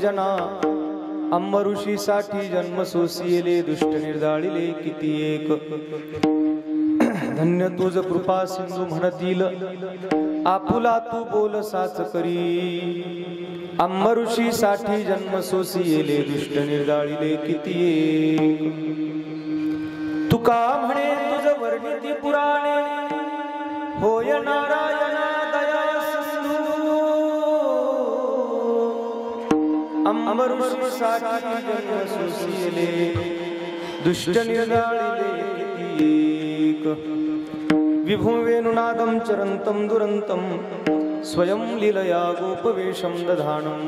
जना अंबऋषी साठी जन्म सोसिले दुष्ट निर्दाळिले किती एक धन्य तुझ कृपा सिंधू म्हणतील आपुला तू बोल साच करी अंबऋषी साठी जन्म सोसिले दुष्ट निर्दाळिले किती एक तुका म्हणे तुझ वर्णिती पुराणे होय नारायणा दया सिंधू अंबऋषी साठी जन्म सोसिले दुष्ट निर्दाळिले किती एक विभुं वेणुनादं चरन्तं दुरन्तं स्वयं लीलया गोपवेशं दधानं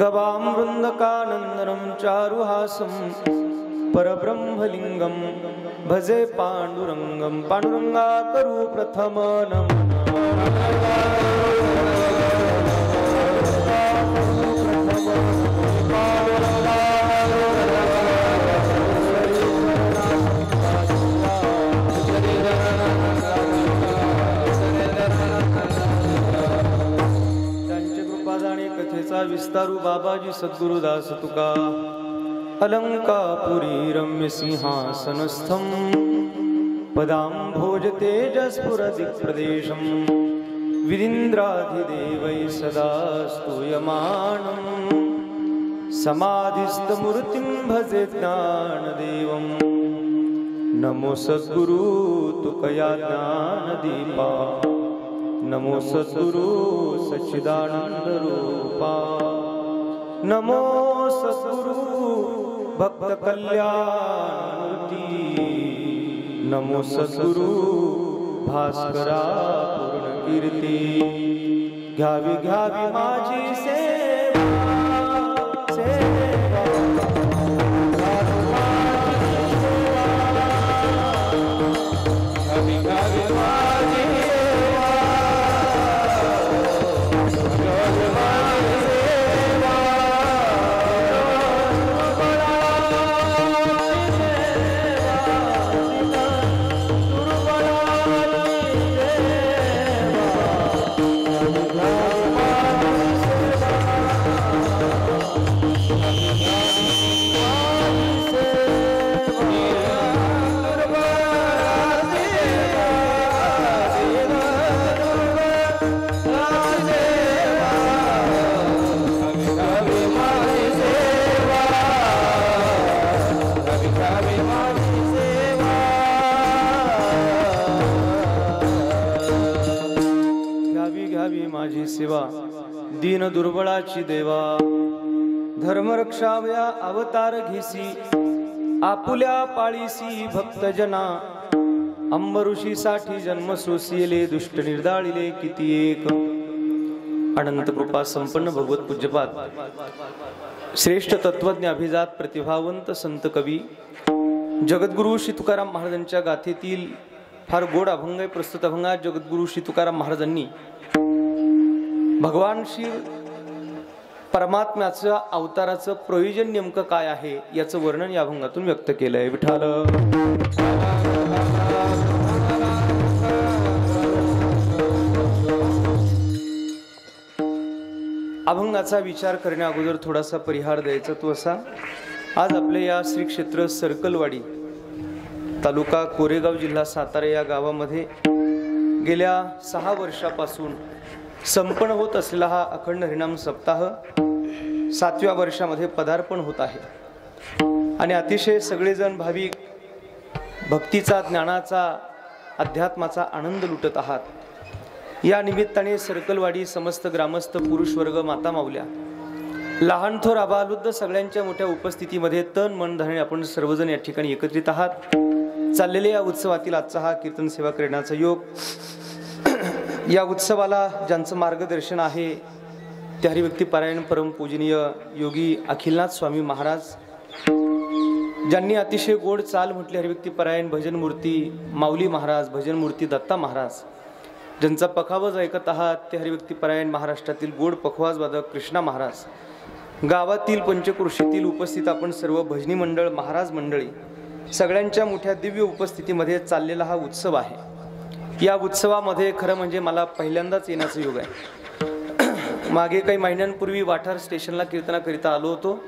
गवां वृन्दकानन्दनं चारुहासं परब्रह्मलिङ्गं भजे पाण्डुरङ्गं पाण्डुरङ्गा करू प्रथम नमः विस्तारू बाबाजी सद्गुरुदास तुका अलंकापुरी रम्य सिंहासनस्थं पदांभोज तेजस्फुरदिक्प्रदेशं विरीन्द्राधिदेवै सदा स्तूयमानं समाधिस्थमूर्तिं भजे ज्ञानदेवं नमो सद्गुरु तुकया ज्ञानदीपा नमो सद्गुरु सच्चिदानंद रूपा नमो सद्गुरु भक्त कल्याणमूर्ती नमो सद्गुरु भास्करा पूर्ण कीर्ती घ्यावी घ्यावी माझी सेवा घ्यावी घ्यावी माझी सेवा दीन दुर्बळाची देवा धर्म रक्षावया अवतार घेसी आपुल्या पाळीसी भक्त जना अंबऋषी साठी जन्म सोसिले दुष्ट निर्दाळिले किती एक अनंत कृपा संपन्न भगवत पूज्यपाद श्रेष्ठ तत्वज्ञ अभिजात प्रतिभावंत संत कवी जगद्गुरु श्री तुकाराम महाराजांच्या गाथेतील फार गोड अभंग प्रस्तुत अभंगात जगद्गुरु श्री तुकाराम महाराजांनी भगवान श्री परमात्म्याचं अवताराचं प्रयोजन नेमकं काय आहे याचं वर्णन या अभंगातून व्यक्त केलंय. विठाल अभंगाचा विचार करण्या अगोदर थोडासा परिहार द्यायचा तो असा, आज आपल्या या श्री क्षेत्र सर्कलवाडी तालुका कोरेगाव जिल्हा सातारा या गावामध्ये गेल्या 6 वर्षापासून संपन्न होत असलेला हा अखंड हरिनाम सप्ताह 7व्या वर्षामध्ये पदार्पण होत आहे आणि अतिशय सगळेजण भाविक भक्तीचा ज्ञानाचा अध्यात्माचा आनंद लुटत आहात. या निमित्ताने सर्कलवाडी समस्त ग्रामस्थ पुरुष वर्ग माता माऊल्या लहान थोर आबालवृद्ध सगळ्यांच्या मोठ्या उपस्थितीमध्ये तन मन धरणे आपण सर्वजण या ठिकाणी एकत्रित आहात. चाललेल्या या उत्सवातील आजचा हा कीर्तन सेवा करण्याचा योग, या उत्सवाला ज्यांचं मार्गदर्शन आहे ते हरिभक्ती पारायण परमपूजनीय योगी अखिलनाथ स्वामी महाराज, ज्यांनी अतिशय गोड चाल म्हटली हरिभक्ती पारायण भजन मूर्ती माऊली महाराज, भजन मूर्ती दत्ता महाराज, ज्यांचा पखावज ऐकत आहात ते हरिभक्ती पारायण महाराष्ट्रातील गोड पखवाज वादक कृष्णा महाराज, गावातील पंचक्रोशीतील उपस्थित आपण सर्व भजनी मंडळ महाराज मंडळी सगळ्यांच्या मोठ्या दिव्य उपस्थितीमध्ये चाललेला हा उत्सव आहे. या उत्सवामध्ये खरं म्हणजे मला पहिल्यांदाच येण्याचा योग आहे. मागे काही महिन्यांपूर्वी वाठार स्टेशनला कीर्तनाकरिता आलो होतो.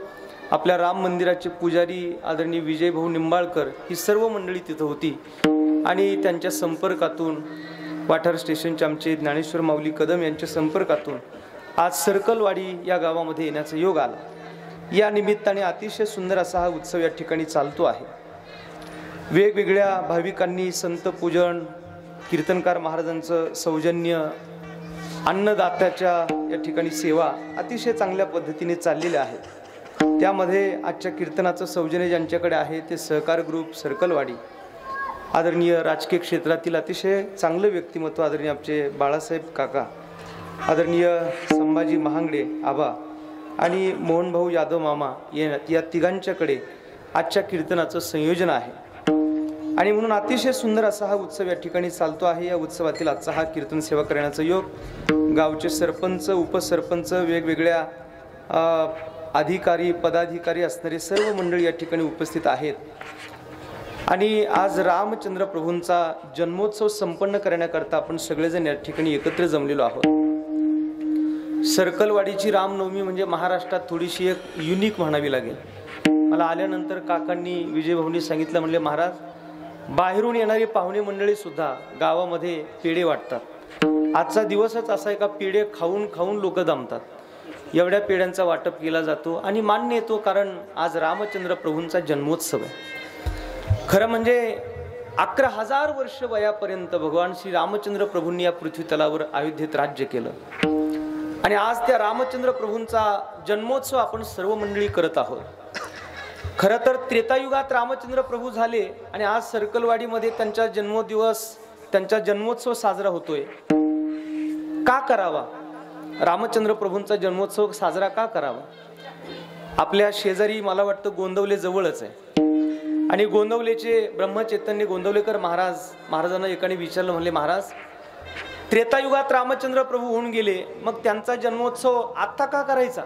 आपल्या राम मंदिराचे पुजारी आदरणीय विजय भाऊ निंबाळकर ही सर्व मंडळी तिथं होती आणि त्यांच्या संपर्कातून वाठार स्टेशनचे आमचे ज्ञानेश्वर माऊली कदम यांच्या संपर्कातून आज सर्कलवाडी या गावामध्ये येण्याचा योग आला. या निमित्ताने अतिशय सुंदर असा हा उत्सव या ठिकाणी चालतो आहे. वेगवेगळ्या भाविकांनी संत पूजन, कीर्तनकार महाराजांचं सौजन्य, अन्नदात्याच्या या ठिकाणी सेवा अतिशय चांगल्या पद्धतीने चाललेल्या आहेत. त्यामध्ये आजच्या कीर्तनाचं सौजन्य ज्यांच्याकडे आहे ते सहकार ग्रुप सर्कलवाडी, आदरणीय राजकीय क्षेत्रातील अतिशय चांगलं व्यक्तिमत्व आदरणीय आमचे बाळासाहेब काका, आदरणीय संभाजी महांगडे आबा आणि मोहनभाऊ यादव मामा या तिघांच्याकडे आजच्या कीर्तनाचं संयोजन आहे. आणि म्हणून अतिशय सुंदर असा हा उत्सव या ठिकाणी चालतो आहे. या उत्सवातील आजचा हा कीर्तन सेवा करण्याचा योग गावचे सरपंच, उपसरपंच, वेगवेगळ्या अधिकारी, पदाधिकारी असणारे सर्व मंडळी या ठिकाणी उपस्थित आहेत. आणि आज रामचंद्र प्रभूंचा जन्मोत्सव संपन्न करण्याकरता आपण सगळेजण या ठिकाणी एकत्र जमलेलो आहोत. सर्कलवाडीची रामनवमी म्हणजे महाराष्ट्रात थोडीशी एक युनिक म्हणावी लागेल. मला आल्यानंतर काकांनी, विजय भाऊंनी सांगितलं, म्हणले महाराज बाहेरून येणारी पाहुणे मंडळी सुद्धा गावामध्ये पेढे वाटतात. आजचा दिवसच असा आहे का पेढे खाऊन खाऊन लोक दमतात. एवढ्या पेढ्यांचा वाटप केला जातो आणि मान्य येतो, कारण आज रामचंद्र प्रभूंचा जन्मोत्सव आहे. खरं म्हणजे 11,000 वर्ष वयापर्यंत भगवान श्री रामचंद्र प्रभूंनी या पृथ्वी तलावर अयोध्येत राज्य केलं आणि आज त्या रामचंद्र प्रभूंचा जन्मोत्सव आपण सर्व मंडळी करत आहोत. खरं तर त्रेतायुगात रामचंद्र प्रभू झाले आणि आज सर्कलवाडीमध्ये त्यांचा जन्मदिवस, त्यांचा जन्मोत्सव साजरा होतोय. का करावा? रामचंद्र प्रभूंचा जन्मोत्सव साजरा का करावा? आपल्या शेजारी मला वाटतं गोंदवले जवळच आहे आणि गोंदवलेचे ब्रह्मचैतन्य गोंदवलेकर महाराजांना एकाने विचारलं, म्हणले महाराज त्रेतायुगात रामचंद्र प्रभू होऊन गेले, मग त्यांचा जन्मोत्सव आता का करायचा?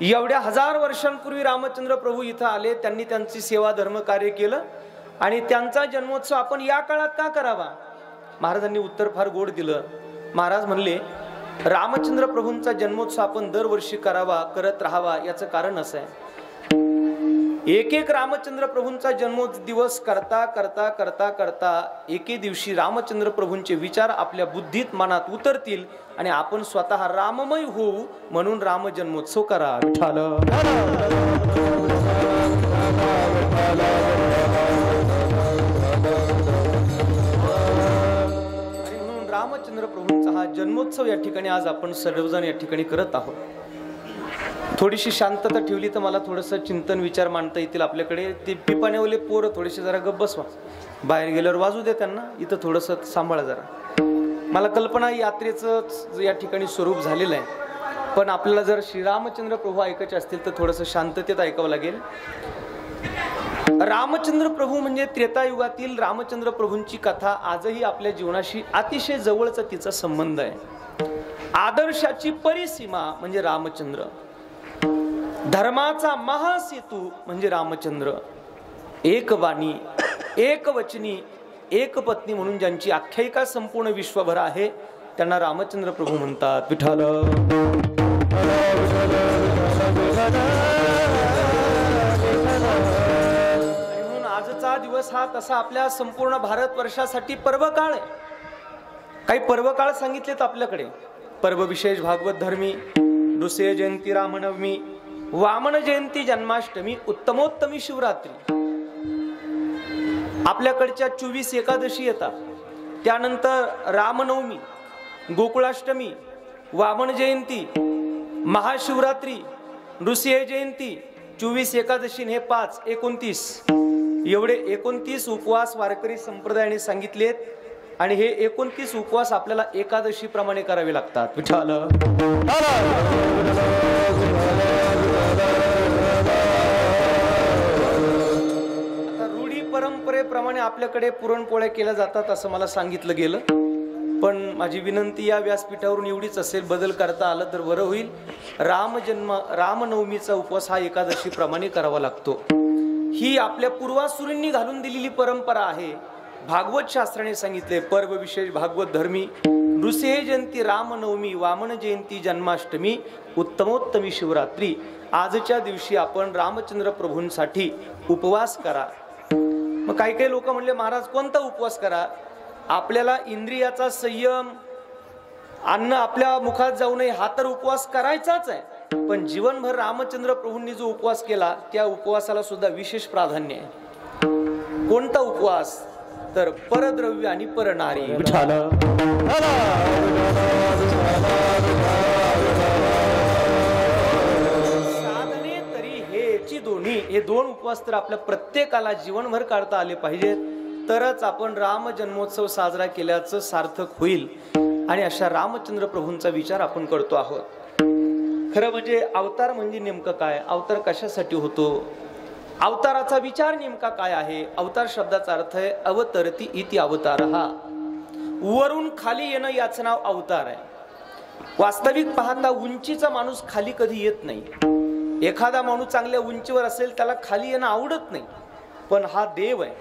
एवढ्या 1000 वर्षांपूर्वी रामचंद्र प्रभू इथं आले, त्यांनी त्यांची सेवा धर्म कार्य केलं आणि त्यांचा जन्मोत्सव आपण या काळात का करावा? महाराजांनी उत्तर फार गोड दिलं. महाराज म्हणले रामचंद्र प्रभूंचा जन्मोत्सव आपण दरवर्षी करावा, करत राहावा. याचं कारण असं आहे, एक एक रामचंद्र प्रभूंचा जन्मदिवस करता करता करता करता एके दिवशी रामचंद्र प्रभूंचे विचार आपल्या बुद्धीत, मनात उतरतील आणि आपण स्वतः राममय होऊ. म्हणून राम जन्मोत्सव करा. म्हणून रामचंद्र प्रभूंचा हा जन्मोत्सव या ठिकाणी आज आपण सर्वजण या ठिकाणी करत आहोत. थोडीशी शांतता ठेवली तर मला थोडंसं चिंतन विचार मांडता येतील आपल्याकडे. ते पिपाण्यावले पोरं थोडेसे जरा गप्प बसवा, बाहेर गेल्यावर वाजू दे त्यांना, इथं थोडंसं सांभाळा जरा. मला कल्पना यात्रेचं या ठिकाणी स्वरूप झालेलं आहे, पण आपल्याला जर श्रीरामचंद्र प्रभू ऐकायचे असतील तर थोडंसं शांततेत ऐकावं लागेल. रामचंद्र प्रभू म्हणजे त्रेतायुगातील रामचंद्र प्रभूंची कथा आजही आपल्या जीवनाशी अतिशय जवळचा तिचा संबंध आहे. आदर्शाची परिसीमा म्हणजे रामचंद्र, धर्माचा महासेतू म्हणजे रामचंद्र, एक वाणी, एक वचनी, एक पत्नी म्हणून ज्यांची आख्यायिका संपूर्ण विश्वभर आहे त्यांना रामचंद्र प्रभू म्हणतात. विठ्ठल म्हणून आजचा दिवस हा तसा आपल्या संपूर्ण भारतवर्षासाठी पर्वकाळ आहे. काही पर्वकाळ सांगितलेत आपल्याकडे. पर्व विशेष भागवत धर्मी, नृसिंह जयंती, रामनवमी, वामन जयंती, जन्माष्टमी, उत्तमोत्तमी शिवरात्री. आपल्याकडच्या 24 एकादशी येतात, त्यानंतर रामनवमी, गोकुळाष्टमी, वामन जयंती, महाशिवरात्री, नृसिंह जयंती, 24 एकादशी, हे 5, 29 एवढे 29 उपवास वारकरी संप्रदायाने सांगितलेत आणि हे 29 उपवास आपल्याला एकादशी प्रमाणे करावे लागतात. विठ्ठल आता रूढी परंपरेप्रमाणे आपल्याकडे पुरणपोळ्या केल्या जातात असं मला सांगितलं गेलं, पण माझी विनंती या व्यासपीठावरून एवढीच असेल, बदल करता आलं तर बरं होईल. रामनवमीचा उपवास हा एकादशी प्रमाणे करावा लागतो. ही आपल्या पूर्वासुरींनी घालून दिलेली परंपरा आहे. भागवत शास्त्राने सांगितले, पर्व विशेष भागवत धर्मी, नृसिंह जयंती, रामनवमी, वामन जयंती, जन्माष्टमी, उत्तमोत्तमी शिवरात्री, आजच्या दिवशी आपण रामचंद्र प्रभूंसाठी उपवास करा. मग काही काही लोक म्हणले महाराज कोणता उपवास करा? आपल्याला इंद्रियाचा संयम, अन्न आपल्या मुखात जाऊ नये हा तर उपवास करायचाच आहे, पण जीवनभर रामचंद्र प्रभूंनी जो उपवास केला त्या उपवासाला सुद्धा विशेष प्राधान्य आहे. कोणता उपवास? तर परद्रव्य आणि परनारी. साधने तरी हेची दोन्ही, हे दोन उपवास तर आपल्या प्रत्येकाला जीवनभर काढता आले पाहिजेत, तरच आपण राम जन्मोत्सव साजरा केल्याचं सार्थक होईल. आणि अशा रामचंद्र प्रभूंचा विचार आपण करतो आहोत. खरं म्हणजे अवतार म्हणजे नेमकं काय? अवतार कशासाठी होतो? अवताराचा विचार नेमका काय आहे? अवतार शब्दाचा अर्थ आहे अवतरती इति अवतारहा. वरून खाली येणं याचं नाव अवतार आहे. वास्तविक पाहता उंचीचा माणूस खाली कधी येत नाही. एखादा माणूस चांगल्या उंचीवर असेल त्याला खाली येणं आवडत नाही, पण हा देव आहे,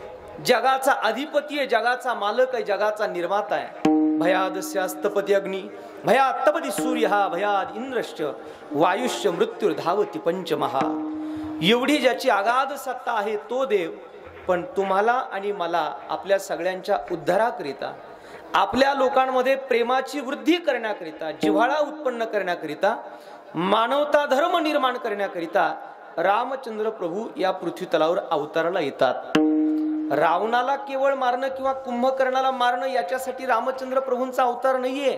जगाचा अधिपती आहे, जगाचा मालक आहे, जगाचा निर्माता आहे. भयादस्यास्तपती अग्नी, भयात्तपती सूर्य, भयाद इंद्रश्च, वायुश्च, मृत्युर्धावती पंचमहा. एवढी ज्याची अगाध सत्ता आहे तो देव, पण तुम्हाला आणि मला आपल्या सगळ्यांच्या उद्धाराकरिता, आपल्या लोकांमध्ये प्रेमाची वृद्धी करण्याकरिता, जिव्हाळा उत्पन्न करण्याकरिता, मानवता धर्म निर्माण करण्याकरिता रामचंद्र प्रभू या पृथ्वी तलावर अवताराला येतात. रावणाला केवळ मारणं किंवा कुंभकर्णाला मारणं याच्यासाठी रामचंद्र प्रभूंचा अवतार नाहीये.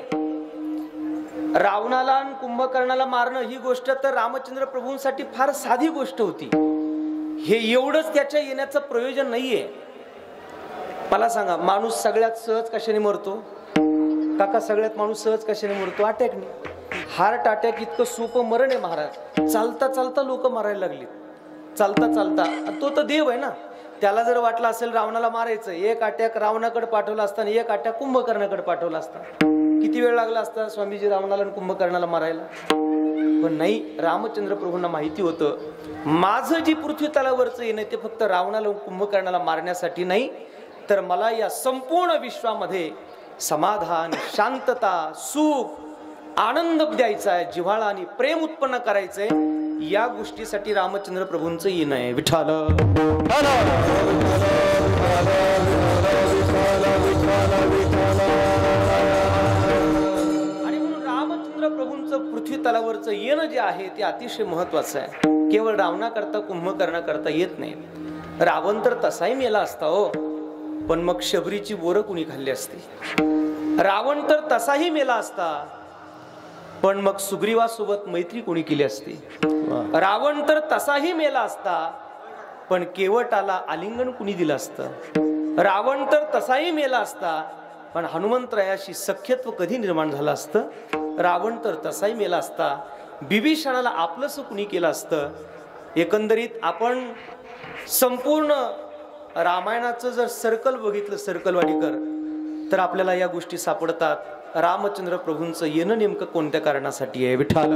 रावणाला आणि कुंभकर्णाला मारणं ही गोष्ट तर रामचंद्र प्रभूंसाठी फार साधी गोष्ट होती. हे एवढंच त्याच्या येण्याचं प्रयोजन नाहीये. मला सांगा, माणूस सगळ्यात सहज कशाने मरतो? काका, सगळ्यात माणूस सहज कशाने मरतो? अटॅकने. हार्ट अटॅक इतकं सोपं मरण आहे महाराज. चालता चालता लोक मरायला लागली, चालता चालता. तो तर देव आहे ना. त्याला जर वाटलं असेल रावणाला मारायचं, एक अटॅक रावणाकडे पाठवला असता आणि एक अटॅक कुंभकर्णाकडे पाठवला असता, किती वेळ लागला असता स्वामीजी रावणाला आणि कुंभकर्णाला मारायला? पण नाही, रामचंद्र प्रभूंना माहिती होतं माझं जी पृथ्वी तलावरचं येणं ते फक्त रावणाला कुंभकर्णाला मारण्यासाठी नाही, तर मला या संपूर्ण विश्वामध्ये समाधान, शांतता, सुख, आनंद द्यायचा आहे, जिव्हाळा आणि प्रेम उत्पन्न करायचंय. या गोष्टीसाठी रामचंद्र प्रभूंचं येणं आहे. विठ्ठल. आणि म्हणून रामचंद्र प्रभूंचं पृथ्वी तलावरचं येणं जे आहे ते अतिशय महत्वाचं आहे. केवळ रावणाकरता कुंभकर्णाकरता येत नाही. रावण तर तसाही मेला असता हो, पण मग शबरीची बोरं कुणी खाल्ली असती? रावण तर तसाही मेला असता, पण मग सुग्रीवासोबत मैत्री कोणी केली असती? रावण तर तसाही मेला असता, पण केवटाला आलिंगन कुणी दिलं असतं? रावण तर तसाही मेला असता, पण हनुमंतरायाशी सख्यत्व कधी निर्माण झालं असतं? रावण तर तसाही मेला असता, बिभीषणाला आपलंसं कुणी केलं असतं? एकंदरीत आपण संपूर्ण रामायणाचं जर सर्कल बघितलं, सर्कलवाडीकर, तर आपल्याला या गोष्टी सापडतात. रामचंद्र प्रभूंचं येणं नेमकं कोणत्या कारणासाठी आहे? विठ्ठल.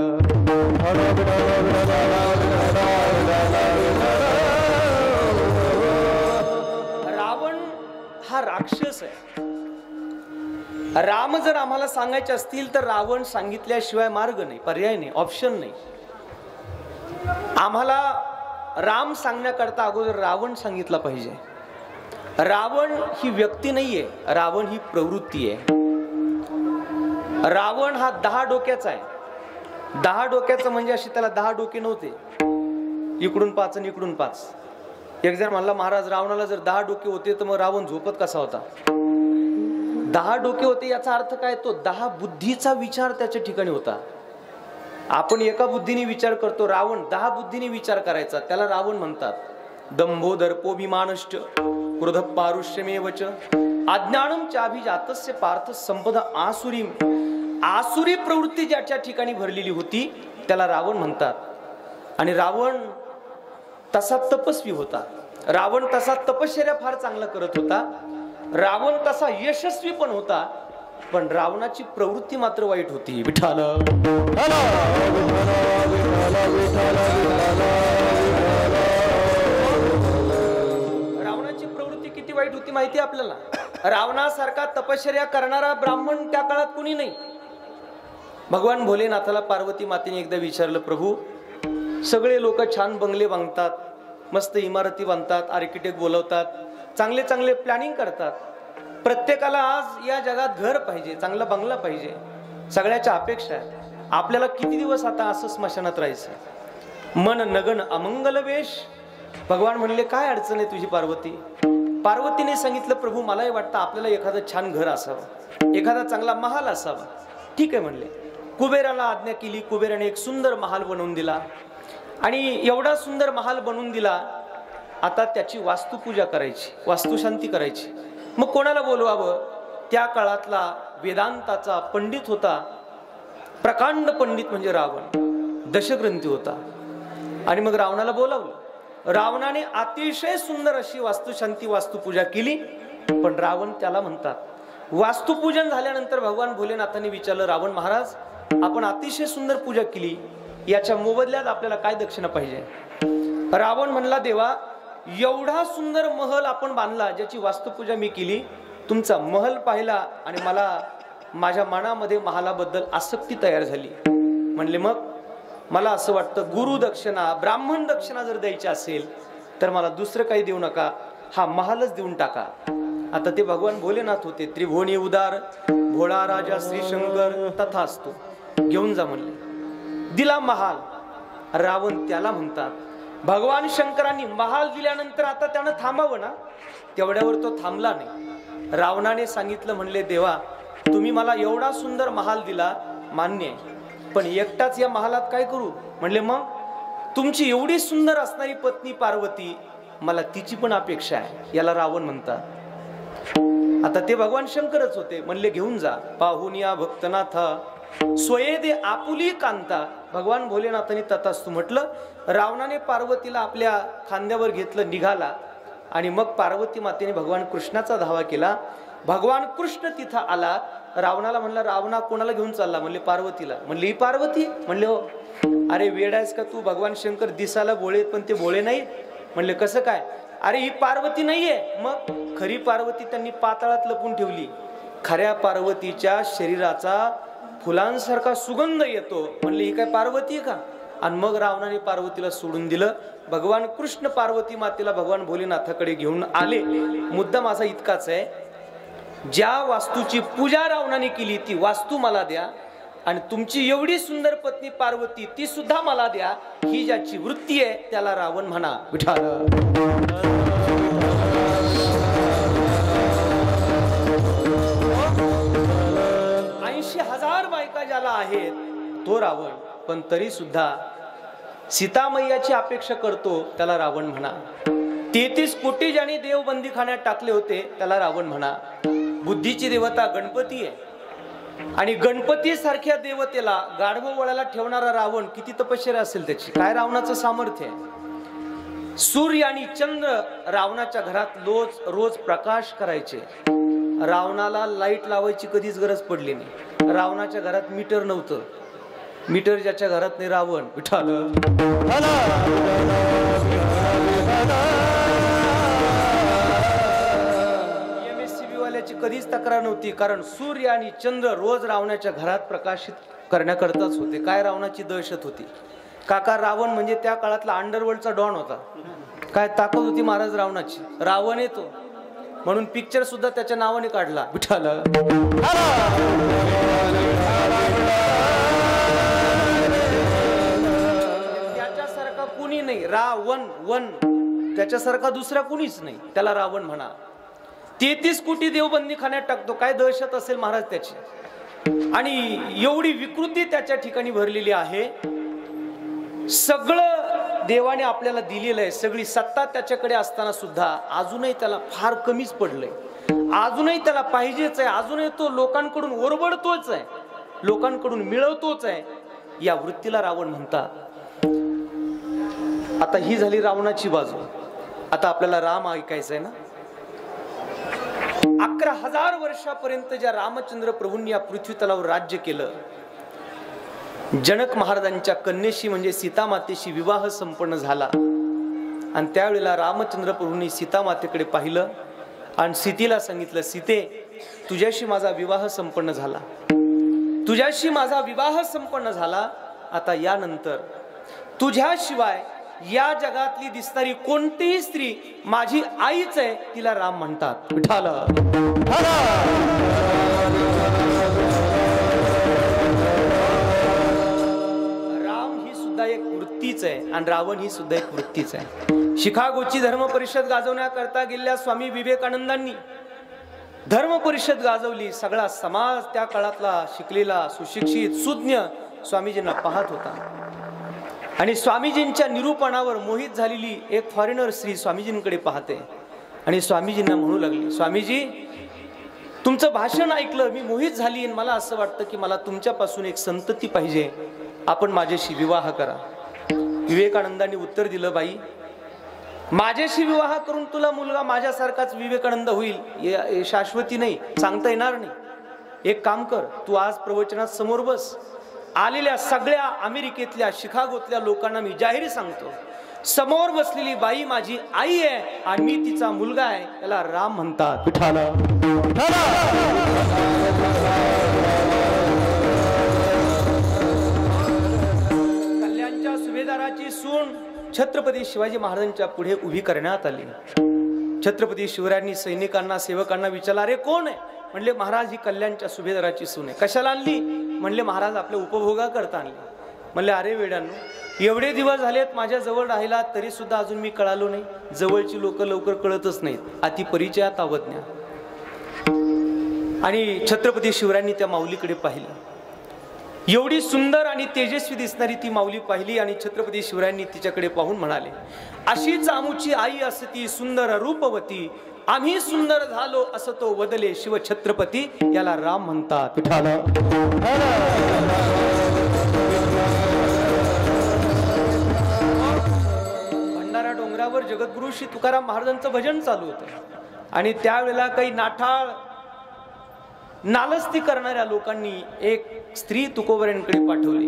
रावण हा राक्षस आहे. राम जर आम्हाला सांगायचे असतील तर रावण सांगितल्याशिवाय मार्ग नाही, पर्याय नाही, ऑप्शन नाही. आम्हाला राम सांगण्याकरता अगोदर रावण सांगितला पाहिजे. रावण ही व्यक्ती नाहीये, रावण ही प्रवृत्ती आहे. रावण हा 10 डोक्याचा आहे. 10 डोक्याचा म्हणजे अशी त्याला 10 डोके नव्हते, इकडून 5 आणि इकडून 5. एक जण म्हणला, महाराज रावणाला जर 10 डोके होते तर मग रावण झोपत कसा होता? 10 डोके होते याचा अर्थ काय? तो 10 बुद्धीचा विचार त्याच्या ठिकाणी होता. आपण एका बुद्धीने विचार करतो, रावण 10 बुद्धीने विचार करायचा, त्याला रावण म्हणतात. दंभो दर्पोभिमानश्च क्रोध पारुष्यमेवच अज्ञानम चाभिजातस्य पार्थ संपदा आसुरी. आसुरी प्रवृत्ती ज्याच्या ठिकाणी भरलेली होती त्याला रावण म्हणतात. आणि रावण तसा तपस्वी होता. रावण तसा तपश्चर्या फार चांगला करत होता. रावण तसा यशस्वी पण होता, पण रावणाची प्रवृत्ती मात्र वाईट होती. विठ्ठल. रावणाची प्रवृत्ती किती वाईट होती माहिती आपल्याला? रावणासारखा तपश्चर्या करणारा ब्राह्मण त्या काळात कुणी नाही. भगवान भोलेनाथाला पार्वती मातेने एकदा विचारलं, प्रभू सगळे लोक छान बंगले बांधतात, मस्त इमारती बांधतात, आर्किटेक्ट बोलवतात, चांगले चांगले प्लॅनिंग करतात, प्रत्येकाला आज या जगात घर पाहिजे, चांगला बंगला पाहिजे, सगळ्याच्या अपेक्षा आहेत, आपल्याला किती दिवस आता असं स्मशानात राहायचं? मन नगन अमंगल वेश. भगवान म्हणले, काय अडचण आहे तुझी पार्वती? पार्वतीने सांगितलं, प्रभू मलाही वाटतं आपल्याला एखादं छान घर असावं, एखादा चांगला महाल असावा. ठीक आहे म्हणले. कुबेराला आज्ञा केली. कुबेराने एक सुंदर महाल बनवून दिला आणि एवढा सुंदर महाल बनवून दिला. आता त्याची वास्तुपूजा करायची, वास्तुशांती करायची. मग कोणाला बोलवावं? त्या काळातला वेदांताचा पंडित होता, प्रकांड पंडित म्हणजे रावण, दशग्रंथी होता. आणि मग रावणाला बोलावलं. रावणाने अतिशय सुंदर अशी वास्तुशांती वास्तुपूजा केली. पण रावण त्याला म्हणतात. वास्तुपूजन झाल्यानंतर भगवान भोलेनाथांनी विचारलं, रावण महाराज आपण अतिशय सुंदर पूजा केली, याच्या मोबदल्यात आपल्याला काय दक्षिणा पाहिजे? रावण म्हणला, देवा एवढा सुंदर महल आपण बांधला, ज्याची वास्तुपूजा मी केली, तुमचा महल पाहिला आणि मला माझ्या मनामध्ये महालाबद्दल आसक्ती तयार झाली. म्हणले मग मला असं वाटतं गुरु दक्षिणा, ब्राह्मण दक्षिणा जर द्यायची असेल तर मला दुसरं काही देऊ नका, हा महालच देऊन टाका. आता ते भगवान भोलेनाथ होते, त्रिभुवनी उदार भोळा राजा श्री शंकर तथास्तु, घेऊन जा म्हणले. दिला महाल. रावण त्याला म्हणतात. भगवान शंकरांनी महाल दिल्यानंतर आता त्यानं थांबावं ना, तेवढ्यावर तो थांबला नाही. रावणाने सांगितलं, म्हणले देवा तुम्ही मला एवढा सुंदर महाल दिला, मान्य आहे, पण एकटाच या महालात काय करू? म्हणले मग तुमची एवढी सुंदर असणारी पत्नी पार्वती, मला तिची पण अपेक्षा आहे. याला रावण म्हणतात. आता ते भगवान शंकरच होते. म्हणले घेऊन जा. पाहून या भक्तनाथा स्वयेदे आपुली कांता. भगवान भोलेनाथांनी तथास्तु म्हटलं. रावणाने पार्वतीला आपल्या खांद्यावर घेतलं, निघाला. आणि मग पार्वती मातेने भगवान कृष्णाचा धावा केला. भगवान कृष्ण तिथं आला. रावणाला म्हणला, रावणा कोणाला घेऊन चालला? म्हणले पार्वतीला. म्हणले ही पार्वती? म्हणले हो. अरे वेडायस का तू? भगवान शंकर दिसायला भोळे पण ते भोळे नाही. म्हणले कसं काय? अरे ही पार्वती नाहीये. मग खरी पार्वती त्यांनी पाताळात लपून ठेवली. खऱ्या पार्वतीच्या शरीराचा फुलांसारखा सुगंध येतो. म्हणले ही काय पार्वती आहे का? आणि मग रावणाने पार्वतीला सोडून दिलं. भगवान कृष्ण पार्वती मातेला भगवान भोलेनाथाकडे घेऊन आले. मुद्दा माझा इतकाच आहे, ज्या वास्तूची पूजा रावणाने केली ती वास्तू मला द्या, आणि तुमची एवढी सुंदर पत्नी पार्वती ती सुद्धा मला द्या. ही ज्याची वृत्ती आहे त्याला रावण म्हणा. विठाल 80,000 बायका ज्याला आहेत तो रावण. पण तरी सुद्धा सीतामय्याची अपेक्षा करतो त्याला रावण म्हणा. 33 कोटी ज्याने देव बंदीखान्यात टाकले होते त्याला रावण म्हणा. बुद्धीची देवता गणपती आहे, आणि गणपती सारख्या देवतेला गाढव वळाला ठेवणारा रावण किती तपश्चर्या असेल त्याची, काय रावणाचं सामर्थ्य आहे. सूर्य आणि चंद्र रावणाच्या घरात रोज प्रकाश करायचे. रावणाला लाईट लावायची कधीच गरज पडली नाही. रावणाच्या घरात मीटर नव्हतं. मीटर ज्याच्या घरात नाही रावण. विठाल MSCB वाल्याची कधीच तक्रार नव्हती, कारण सूर्य आणि चंद्र रोज रावणाच्या घरात प्रकाशित करण्याकरताच होते. काय रावणाची दहशत होती. काका रावण म्हणजे त्या काळातला अंडरवर्ल्डचा डॉन होता. काय ताकद होती महाराज रावणाची. रावण येतो म्हणून पिक्चर सुद्धा त्याच्या नावाने काढला. विठाल त्याच्यासारखा कुणी नाही. रावण त्याच्यासारखा दुसरा कुणीच नाही. त्याला रावण म्हणा. 33 कोटी देवबंदी खाण्यात टाकतो. काय दहशत असेल महाराज त्याची. आणि एवढी विकृती त्याच्या ठिकाणी भरलेली आहे. सगळं देवाने आपल्याला दिलेलं आहे, सगळी सत्ता त्याच्याकडे असताना सुद्धा अजूनही त्याला फार कमीच पडलंय. अजूनही त्याला पाहिजेच आहे. अजूनही तो लोकांकडून ओरबडतोच आहे, लोकांकडून मिळवतोच आहे. या वृत्तीला रावण म्हणतात. आता ही झाली रावणाची बाजू. आता आपल्याला राम ऐकायचा आहे ना. 11,000 वर्षापर्यंत ज्या रामचंद्र प्रभूंनी या पृथ्वी तलावर राज्य केलं, जनक महाराजांच्या कन्येशी म्हणजे सीतामातेशी विवाह संपन्न झाला. आणि त्यावेळेला रामचंद्र प्रभूंनी सीतामातेकडे पाहिलं आणि सीतेला सांगितलं, सीते तुझ्याशी माझा विवाह संपन्न झाला, तुझ्याशी माझा विवाह संपन्न झाला. आता यानंतर तुझ्याशिवाय या जगातली दिसणारी कोणतीही स्त्री माझी आईच आहे, तिला राम म्हणतात. विठ्ठल राम ही सुद्धा एक वृत्तीच आहे आणि रावण ही सुद्धा एक वृत्तीच आहे. शिकागोची धर्म परिषद गाजवण्याकरता गेलेल्या स्वामी विवेकानंदांनी धर्म परिषद गाजवली. सगळा समाज त्या काळातला शिकलेला सुशिक्षित सुज्ञ स्वामीजींना पाहत होता आणि स्वामीजींच्या निरूपणावर मोहित झालेली एक फॉरेनर स्त्री स्वामीजींकडे पाहते आणि स्वामीजींना म्हणू लागली, स्वामीजी तुमचं भाषण ऐकलं मी मोहित झाली आणि मला असं वाटतं की मला तुमच्यापासून एक संतती पाहिजे, आपण माझ्याशी विवाह करा. विवेकानंदांनी उत्तर दिलं, बाई माझ्याशी विवाह करून तुला मुलगा माझ्यासारखाच विवेकानंद होईल शाश्वती नाही, सांगता येणार नाही. एक काम कर, तू आज प्रवचनात समोर बस. आलेल्या सगळ्या अमेरिकेतल्या शिकागोतल्या लोकांना मी जाहीर सांगतो, समोर बसलेली बाई माझी आई आहे आणि मी तिचा मुलगा आहे, त्याला राम म्हणतात. कल्याणच्या सुभेदाराची सून छत्रपती शिवाजी महाराजांच्या पुढे उभी करण्यात आली. छत्रपती शिवरायांनी सैनिकांना सेवकांना विचारलं, अरे कोण आहे? म्हणले महाराज ही कल्याणच्या सुभेदाराची सून आहे. कशाला आणली? म्हणले महाराज आपल्या उपभोगा करता आणली. म्हणले अरे वेड्यानो, एवढे दिवस झालेत माझ्या जवळ राहिला तरी सुद्धा अजून मी कळालो नाही. जवळची लोक लवकर कळतच नाहीत, अति परिचयात अवज्ञा. आणि छत्रपती शिवरायांनी त्या माऊलीकडे पाहिलं. एवढी सुंदर आणि तेजस्वी दिसणारी ती माऊली पाहिली आणि छत्रपती शिवरायांनी तिच्याकडे पाहून म्हणाले, अशीच आमुची आई असती सुंदर रूपवती, आम्ही सुंदर झालो असं तो वदले शिव छत्रपती, याला राम म्हणतात. भंडारा डोंगरावर जगद्गुरु श्री तुकाराम महाराजांचं भजन चालू होतं आणि त्यावेळेला काही नाठाळ नालस्ती करणाऱ्या लोकांनी एक स्त्री तुकोबऱ्यांकडे पाठवली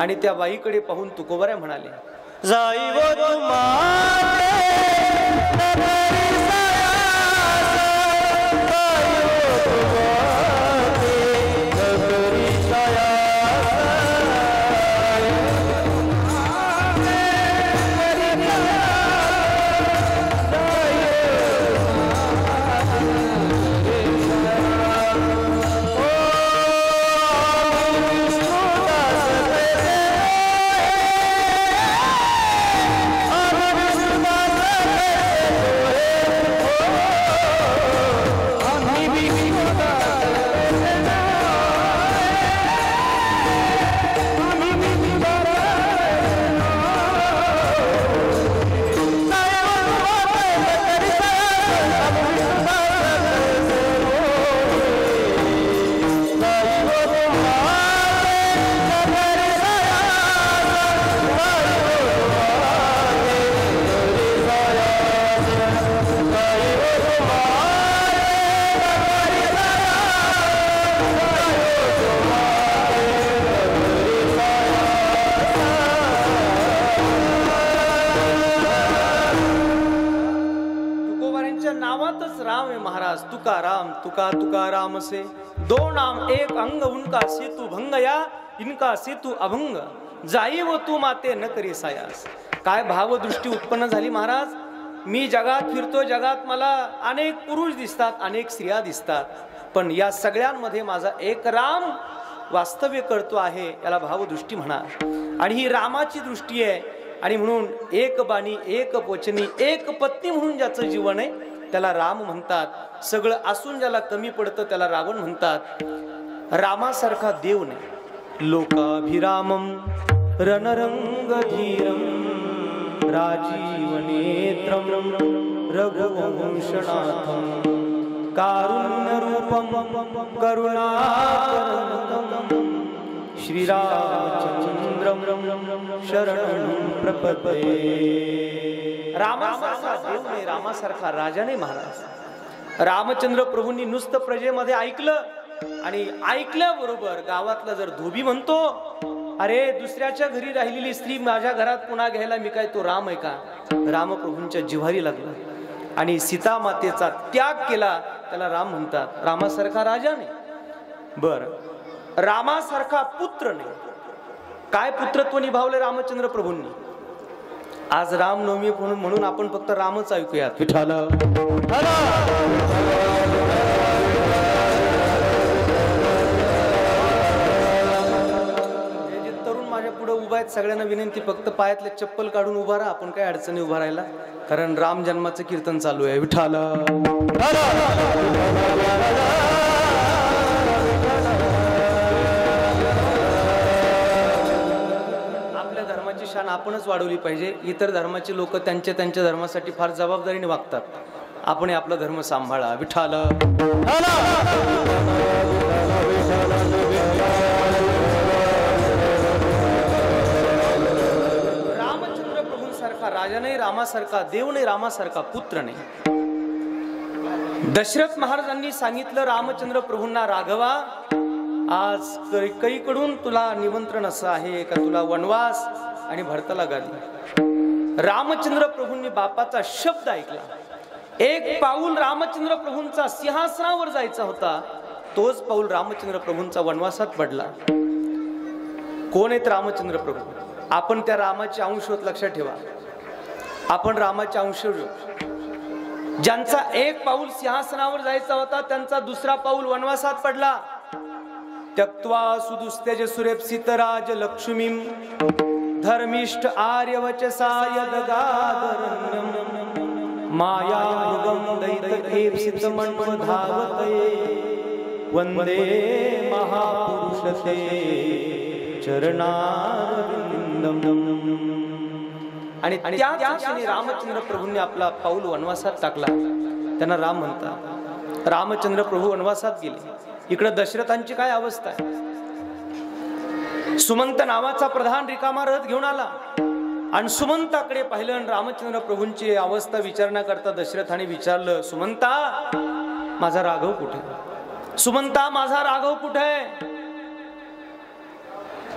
आणि त्या बाईकडे पाहून तुकोबऱ्या म्हणाले, तुकाराम तुका तुकाराम से दो नाम एक अंग, उनका सेतु भंग या इनका सेतु अभंग, जाई व तू माते न करी सायास. काय भावदृष्टी उत्पन्न झाली महाराज. मी जगात फिरतो, जगात मला अनेक पुरुष दिसतात, अनेक स्त्रिया दिसतात, पण या सगळ्यांमध्ये माझा एक राम वास्तव्य करतो आहे, याला भावदृष्टी म्हणा. आणि ही रामाची दृष्टी आहे आणि म्हणून एक बाणी एक वचनी एक पत्नी म्हणून ज्याचं जीवन आहे त्याला राम म्हणतात. सगळं असून ज्याला कमी पडतं त्याला रावण म्हणतात. रामासारखा देव नाही. लोकाभिरामम रणरंग धीरम राजीव नेत्रम रघुवंशनाथम कारुण्य रूपम करुणाकरनकम श्रीरामचंद्रम शरणं प्रपद्ये. रामासारखा देव नाही, रामासारखा राजा नाही महाराज. रामचंद्र प्रभूंनी नुसतं प्रजेमध्ये ऐकलं आणि ऐकल्याबरोबर गावातला जर धोबी म्हणतो, अरे दुसऱ्याच्या घरी राहिलेली स्त्री माझ्या घरात पुन्हा घ्यायला मी काय तो राम आहे का? रामप्रभूंच्या जिव्हारी लागला. आणि सीता मातेचा त्याग केला त्याला राम म्हणतात. रामासारखा राजा नाही, बर रामासारखा पुत्र नाही. काय पुत्रत्व निभावले रामचंद्र प्रभूंनी. आज रामनवमी म्हणून आपण फक्त रामच ऐकूयात. विठ्ठल जे तरुण माझ्या पुढे उभा आहेत सगळ्यांना विनंती, फक्त पायातले चप्पल काढून उभा राहा. आपण काय अडचणी उभा राहायला, कारण राम जन्माचं कीर्तन चालू आहे. विठ्ठल शान आपणच वाढवली पाहिजे. इतर धर्माचे लोक त्यांच्या धर्मासाठी फार जबाबदारीने वागतात. आपण आपला धर्म सांभाळा. विठ्ठल रामचंद्र प्रभूंसारखा राजा नाही, रामासारखा देव नाही, रामासारखा पुत्र नाही. दशरथ महाराजांनी सांगितलं रामचंद्र प्रभूंना, राघवा आज कैकेयीकडून तुला निमंत्रण असं आहे का तुला वनवास आणि भरताला गादी. रामचंद्र प्रभूंनी बापाचा शब्द ऐकला. एक पाऊल रामचंद्र प्रभूंचा सिंहासनावर जायचा होता, तोच पाऊल रामचंद्र प्रभूंचा वनवासात पडला. कोण आहेत रामचंद्र प्रभू? आपण त्या रामाचे अंश होत, लक्षात ठेवा. आपण रामाचे अंश. ज्यांचा एक पाऊल सिंहासनावर जायचा होता त्यांचा दुसरा पाऊल वनवासात पडला. त्यक्त्वा सुदुस्त्यज सुरेप्सितराज लक्ष्मीं धर्मिष्ठ आर्यवचसा यदगादरण्यं मायायुगं दैत्येप्सितमन्वधावते वन्दे महापुरुषते चरणारविन्दम्. आणि त्या क्षणी रामचंद्र प्रभूंनी आपला पाऊल वनवासात टाकला. त्यांना राम म्हणतात. रामचंद्र प्रभू वनवासात गेले. इकडे दशरथांची काय अवस्था आहे. सुमंत नावाचा प्रधान रिकामा रथ घेऊन आला आणि सुमंताकडे पाहिलं आणि रामचंद्र प्रभूंची अवस्था विचारण्याकरता दशरथाने विचारलं, सुमंता माझा राघव कुठे? सुमंता माझा राघव कुठे?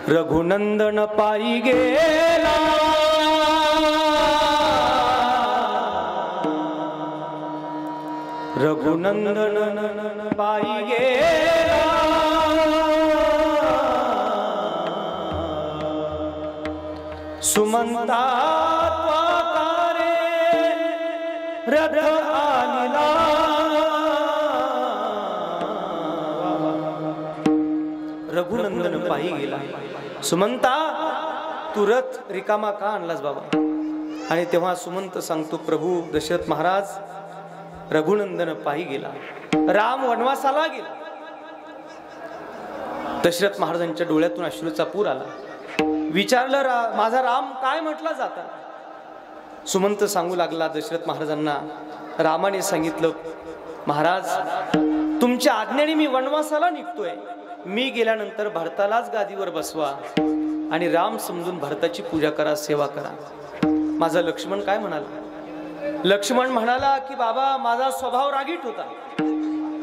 रघुनंदन पायी गेला रघुनंदन पायी गेला सुमंता त्वाकारे रथ आनिला. रघुनंदन पायी गेला. सुमंता तू रथ रिकामा का आणलास बाबा? आणि तेव्हा सुमंत सांगतो, प्रभू दशरथ महाराज रघुनंदन पायी गेला, राम वनवासाला गेला. दशरथ महाराजांच्या डोळ्यातून अश्रूचा पूर आला. विचारलं, माझा राम काय म्हटला जाता? सुमंत सांगू लागला दशरथ महाराजांना. रामाने सांगितलं, महाराज तुमच्या आज्ञेने मी वनवासाला निघतोय. मी गेल्यानंतर भरतालाच गादीवर बसवा आणि राम समजून भरताची पूजा करा, सेवा करा. माझा लक्ष्मण काय म्हणाला? लक्ष्मण म्हणाला की बाबा माझा स्वभाव रागीट होता.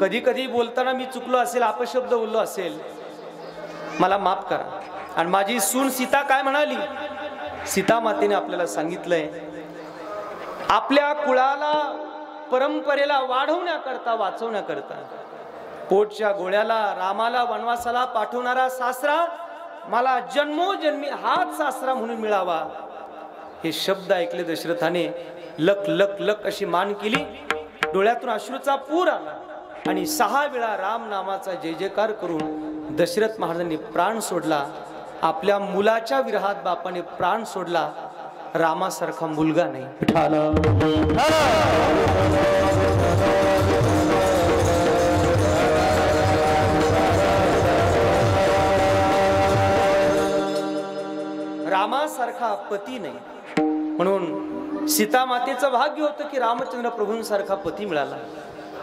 कधी कधी बोलताना मी चुकलो असेल, अपशब्द बोललो असेल, मला माफ करा. आणि माझी सून सीता काय म्हणाली? सीता मातेने आपल्याला सांगितलंय, आपल्या कुळाला परंपरेला वाढवण्याकरता, वाचवण्याकरता पोटच्या गोळ्याला रामाला वनवासाला पाठवणारा सासरा मला जन्मोजन्मी हाच सासरा म्हणून मिळावा. हे शब्द ऐकले दशरथाने लक लक लक अशी मान केली. डोळ्यातून अश्रूचा पूर आला आणि 6 वेळा राम नामाचा जय जयकार करून दशरथ महाराजांनी प्राण सोडला. आपल्या मुलाच्या विरहात बापाने प्राण सोडला. रामासारखा मुलगा नाही. रामासारखा पती नाही. म्हणून सीता मातेचं भाग्य होतं की रामचंद्र प्रभूंसारखा पती मिळाला.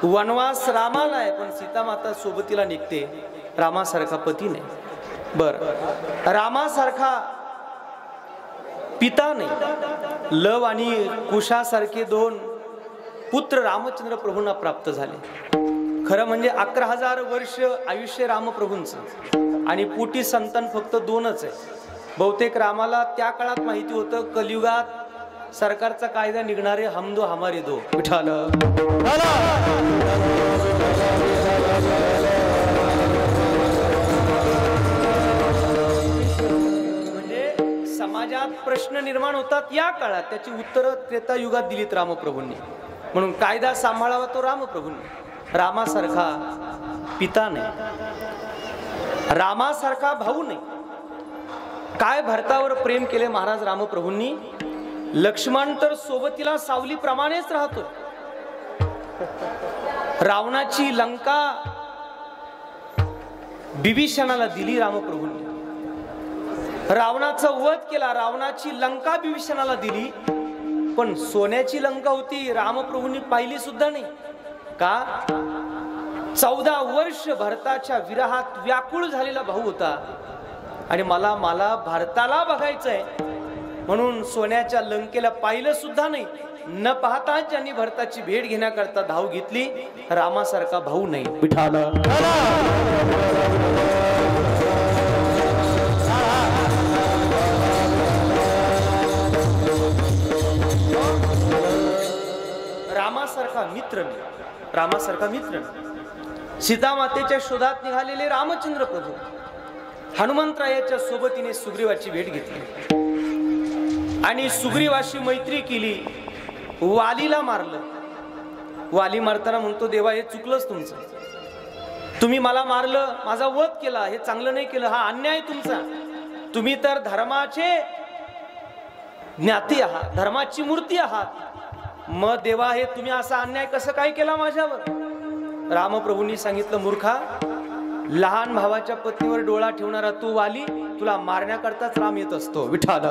वनवास रामाला आहे पण सीता माता सोबतीला निघते. रामासारखा पती नाही. बर रामासारखा पिता नाही. लव आणि कुशासारखे 2 पुत्र रामचंद्र प्रभूंना प्राप्त झाले. खरं म्हणजे 11,000 वर्ष आयुष्य रामप्रभूंचं आणि पोटी संतान फक्त 2च आहे. बहुतेक रामाला त्या काळात माहिती होतं कलियुगात सरकारचा कायदा निघणारे हम दो हमारे दो. विठाल म्हणजे समाजात प्रश्न निर्माण होतात या काळात, त्याची उत्तरं त्रेतायुगात दिलीत रामप्रभूंनी. म्हणून कायदा सांभाळावा तो रामप्रभूंनी. रामासारखा पिता नाही, रामासारखा भाऊ नाही. काय भरतावर प्रेम केले महाराज रामप्रभूंनी. लक्ष्मण तर सोबतीला सावलीप्रमाणेच राहतो. रावणाची लंका बिभीषणाला दिली रामप्रभूंनी. रावणाचा वध केला, रावणाची लंका बिभीषणाला दिली. पण सोन्याची लंका होती रामप्रभूंनी पाहिली सुद्धा नाही. का? 14 वर्ष भरताच्या विरहात व्याकुळ झालेला भाऊ होता आणि मला भारताला बघायचंय म्हणून सोन्याच्या लंकेला पाहिलं सुद्धा नाही. न पाहता ज्यांनी भरताची भेट घेण्याकरता धाव घेतली. रामासारखा भाऊ नाही. विठाल रामासारखा मित्र नाही, रामासारखा मित्र नाही. सीता मातेच्या शोधात निघालेले रामचंद्र प्रभू हनुमंतरायाच्या सोबतीने सुग्रीवाची भेट घेतली आणि सुग्रीवाशी मैत्री केली. वालीला मारलं. वाली मारताना म्हणतो, देवा हे चुकलंच तुमचं. तुम्ही मला मारलं, माझा वध केला, हे चांगलं नाही केलं, हा अन्याय तुमचा. तुम्ही तर धर्माचे ज्ञाती आहात, धर्माची मूर्ती आहात. मग देवा हे तुम्ही असा अन्याय कसं काय केला माझ्यावर? रामप्रभूंनी सांगितलं, मूर्खा, लहान भावाच्या पत्नीवर डोळा ठेवणारा तू वाली, तुला मारण्याकरताच राम येत असतो. विठाल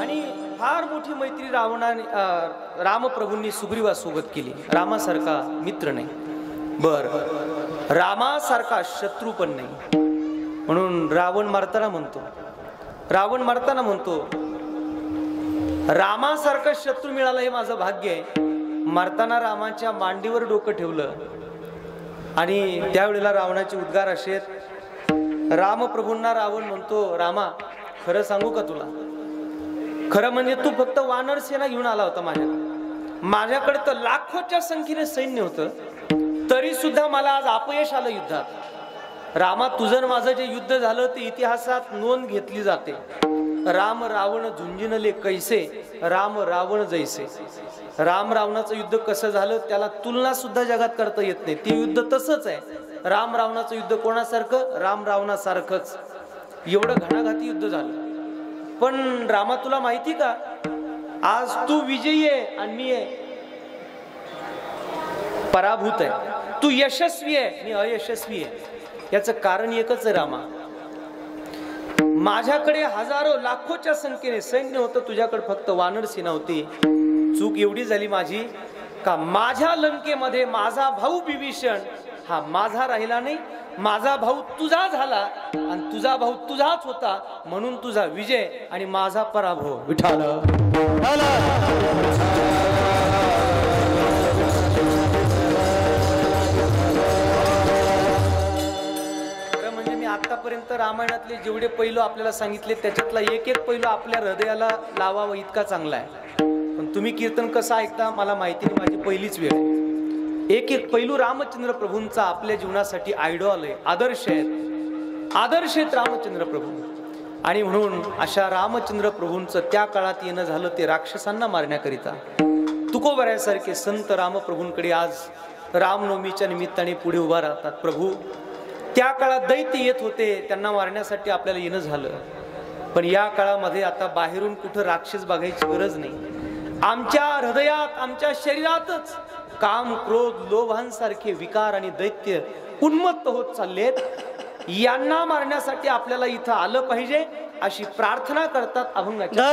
आणि फार मोठी मैत्री रामप्रभूंनी सुग्रीवासोबत केली. रामासारखा मित्र नाही, बर रामासारखा शत्रू पण नाही. म्हणून रावण मारताना म्हणतो रामासारखा शत्रू मिळाला हे माझं भाग्य आहे. मारताना रामाच्या मांडीवर डोकं ठेवलं आणि त्यावेळेला रावणाचे उद्गार असेत. रामप्रभूंना रावण म्हणतो, रामा खरं सांगू का तुला? खरं म्हणजे तू फक्त वानर सेना घेऊन आला होता माझ्याकडे तर लाखोच्या संख्येने सैन्य होतं, तरी सुद्धा मला आज अपयश आलं युद्धात. रामा, तुझं माझं जे युद्ध झालं ते इतिहासात नोंद घेतली जाते. राम रावण झुंजिनले कैसे, राम रावण जैसे. राम रावणाचं युद्ध कसं झालं त्याला तुलना सुद्धा जगात करता येत नाही. ते युद्ध तसंच आहे. राम रावणाचं युद्ध कोणासारखं? राम रावणासारखंच. एवढं घणाघाती युद्ध झालं. पण रामा, तुला माहिती का, आज तू विजयी आहे आणि मी आहे पराभूत आहे. तू यशस्वी आहे, मी अयशस्वी आहे. याचं कारण एकच आहे रामा, माझ्याकडे हजारो लाखोच्या संख्येने सैन्य होतं, तुझ्याकडे फक्त वानर सेना होती. चूक एवढी झाली माझी का माझ्या लंकेमध्ये माझा भाऊ बिभीषण हा माझा राहिला नाही, माझा भाऊ तुझा झाला आणि तुझा भाऊ तुझाच होता. म्हणून तुझा विजय आणि माझा पराभव. विठाल आतापर्यंत रामायणातले जेवढे पैलू आपल्याला सांगितले त्याच्यातला एक एक पैलू आपल्या हृदयाला लावावा इतका चांगला आहे. पण तुम्ही कीर्तन कसं ऐकता मला माहिती नाही, माझी पहिलीच वेळ आहे. एक एक पैलू रामचंद्र प्रभूंचा आपल्या जीवनासाठी आयडॉल आहे, आदर्श आहेत रामचंद्र प्रभू. आणि म्हणून अशा रामचंद्र प्रभूंचं त्या काळात येणं झालं ते राक्षसांना मारण्याकरिता. तुकोबऱ्यासारखे संत रामप्रभूंकडे आज रामनवमीच्या निमित्ताने पुढे उभा राहतात. प्रभू, त्या काळात दैत्य येत होते, त्यांना मारण्यासाठी आपल्याला येणं झालं. पण या काळामध्ये आता बाहेरून कुठं राक्षस बघायची गरज नाही. आमच्या हृदयात, आमच्या शरीरातच काम, क्रोध, लोभांसारखे विकार आणि दैत्य उन्मत्त होत चाललेत. यांना मारण्यासाठी आपल्याला इथं आलं पाहिजे अशी प्रार्थना करतात अभंगाच्या.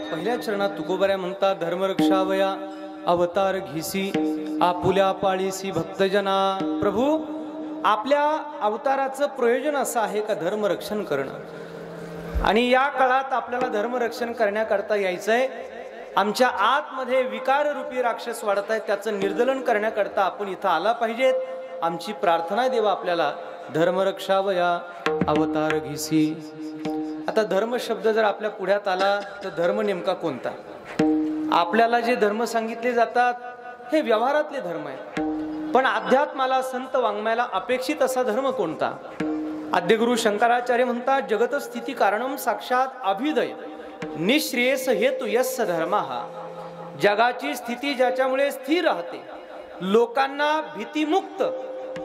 पहिल्या चरणात तुकोबऱ्या म्हणतात, धर्मरक्षावया अवतार घिसी आपुल्या पाळीसी भक्तजना. प्रभू, आपल्या अवताराचं प्रयोजन असं आहे का धर्मरक्षण करणं, आणि या काळात आपल्याला धर्मरक्षण करण्याकरता यायचंय. आमच्या आतमध्ये विकाररूपी राक्षस वाढत आहेत, त्याचं निर्दलन करण्याकरता आपण इथं आला पाहिजेत. आमची प्रार्थना आहे देवा आपल्याला, धर्मरक्षावया अवतार घिसी. आता धर्म शब्द जर आपल्या पुढ्यात आला तर धर्म नेमका कोणता? आपल्याला जे धर्म सांगितले जातात हे व्यवहारातले धर्म आहेत, पण अध्यात्माला संत वाङ्मयाला अपेक्षित असा धर्म कोणता? आद्यगुरु शंकराचार्य म्हणतात, जगत स्थिती कारणम साक्षात अभिदय निश्रेयस हेतु यस्य धर्मः. जगाची स्थिती ज्याच्यामुळे स्थिर राहते, लोकांना भीतीमुक्त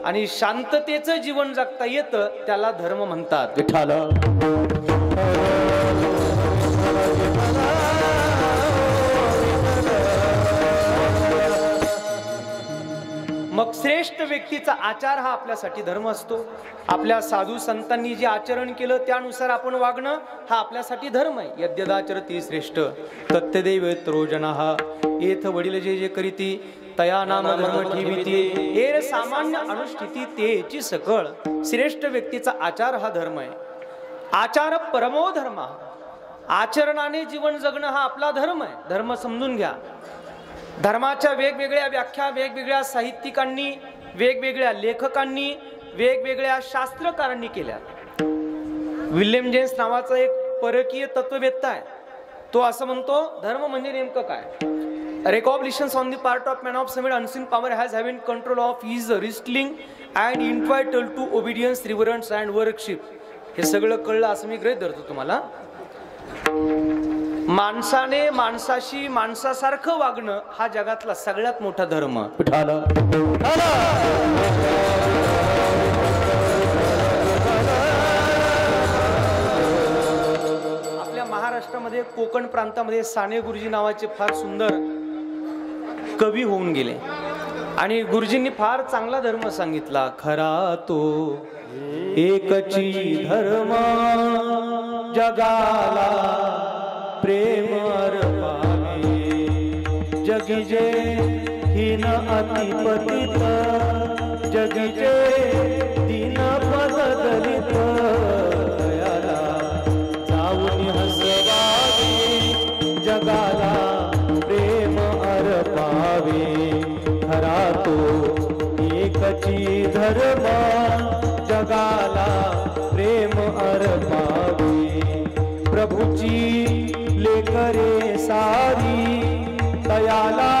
आणि शांततेचं जीवन जगता येतं, त्याला धर्म म्हणतात. विठ्ठल. मग श्रेष्ठ व्यक्तीचा आचार हा आपल्यासाठी धर्म असतो. आपल्या साधू संतांनी जे आचरण केलं त्यानुसार आपण वागणं हा आपल्यासाठी धर्म आहे. यद्यदाचरती श्रेष्ठ तत्तेदेव त्रोजनाः येथ वडील जे जे करीती तया नाम धर्म ठेविती हे सामान्य अनुष्ठिती तेची सकळ. श्रेष्ठ व्यक्तीचा आचार हा धर्म आहे. आचार परमो धर्म. आचरणाने जीवन जगणं हा आपला धर्म आहे. धर्म समजून घ्या. धर्माच्या वेगवेगळ्या व्याख्या वेगवेगळ्या साहित्यिकांनी, वेगवेगळ्या लेखकांनी, वेगवेगळ्या शास्त्रकारांनी केल्या. विल्यम जेम्स नावाचा एक परकीय तत्ववेत्ता आहे, तो असं म्हणतो, धर्म म्हणजे नेमकं काय? Recognitions on the part of man of some unseen power has having control of his wrestling and entitled to obedience, reverence and worship. हे सगळं कळलं असं मी गृहीत धरतो तुम्हाला. माणसाने माणसाशी माणसासारखं वागणं हा जगातला सगळ्यात मोठा धर्म. आपल्या महाराष्ट्रामध्ये कोकण प्रांतामध्ये साने गुरुजी नावाचे फार सुंदर कवी होऊन गेले, आणि गुरुजींनी फार चांगला धर्म सांगितला. खरा तो एकची धर्म जगाला प्रेम अर्पावे. जगी जे हीन अतिपतित जगी जे दीन पद दलित दयाला जाऊन हसवावे. जगाला प्रेम अर्पावे. खरा तो एकची धर्म जगाला प्रेम अर्पावे. प्रभूची लेकरे सारी दयाला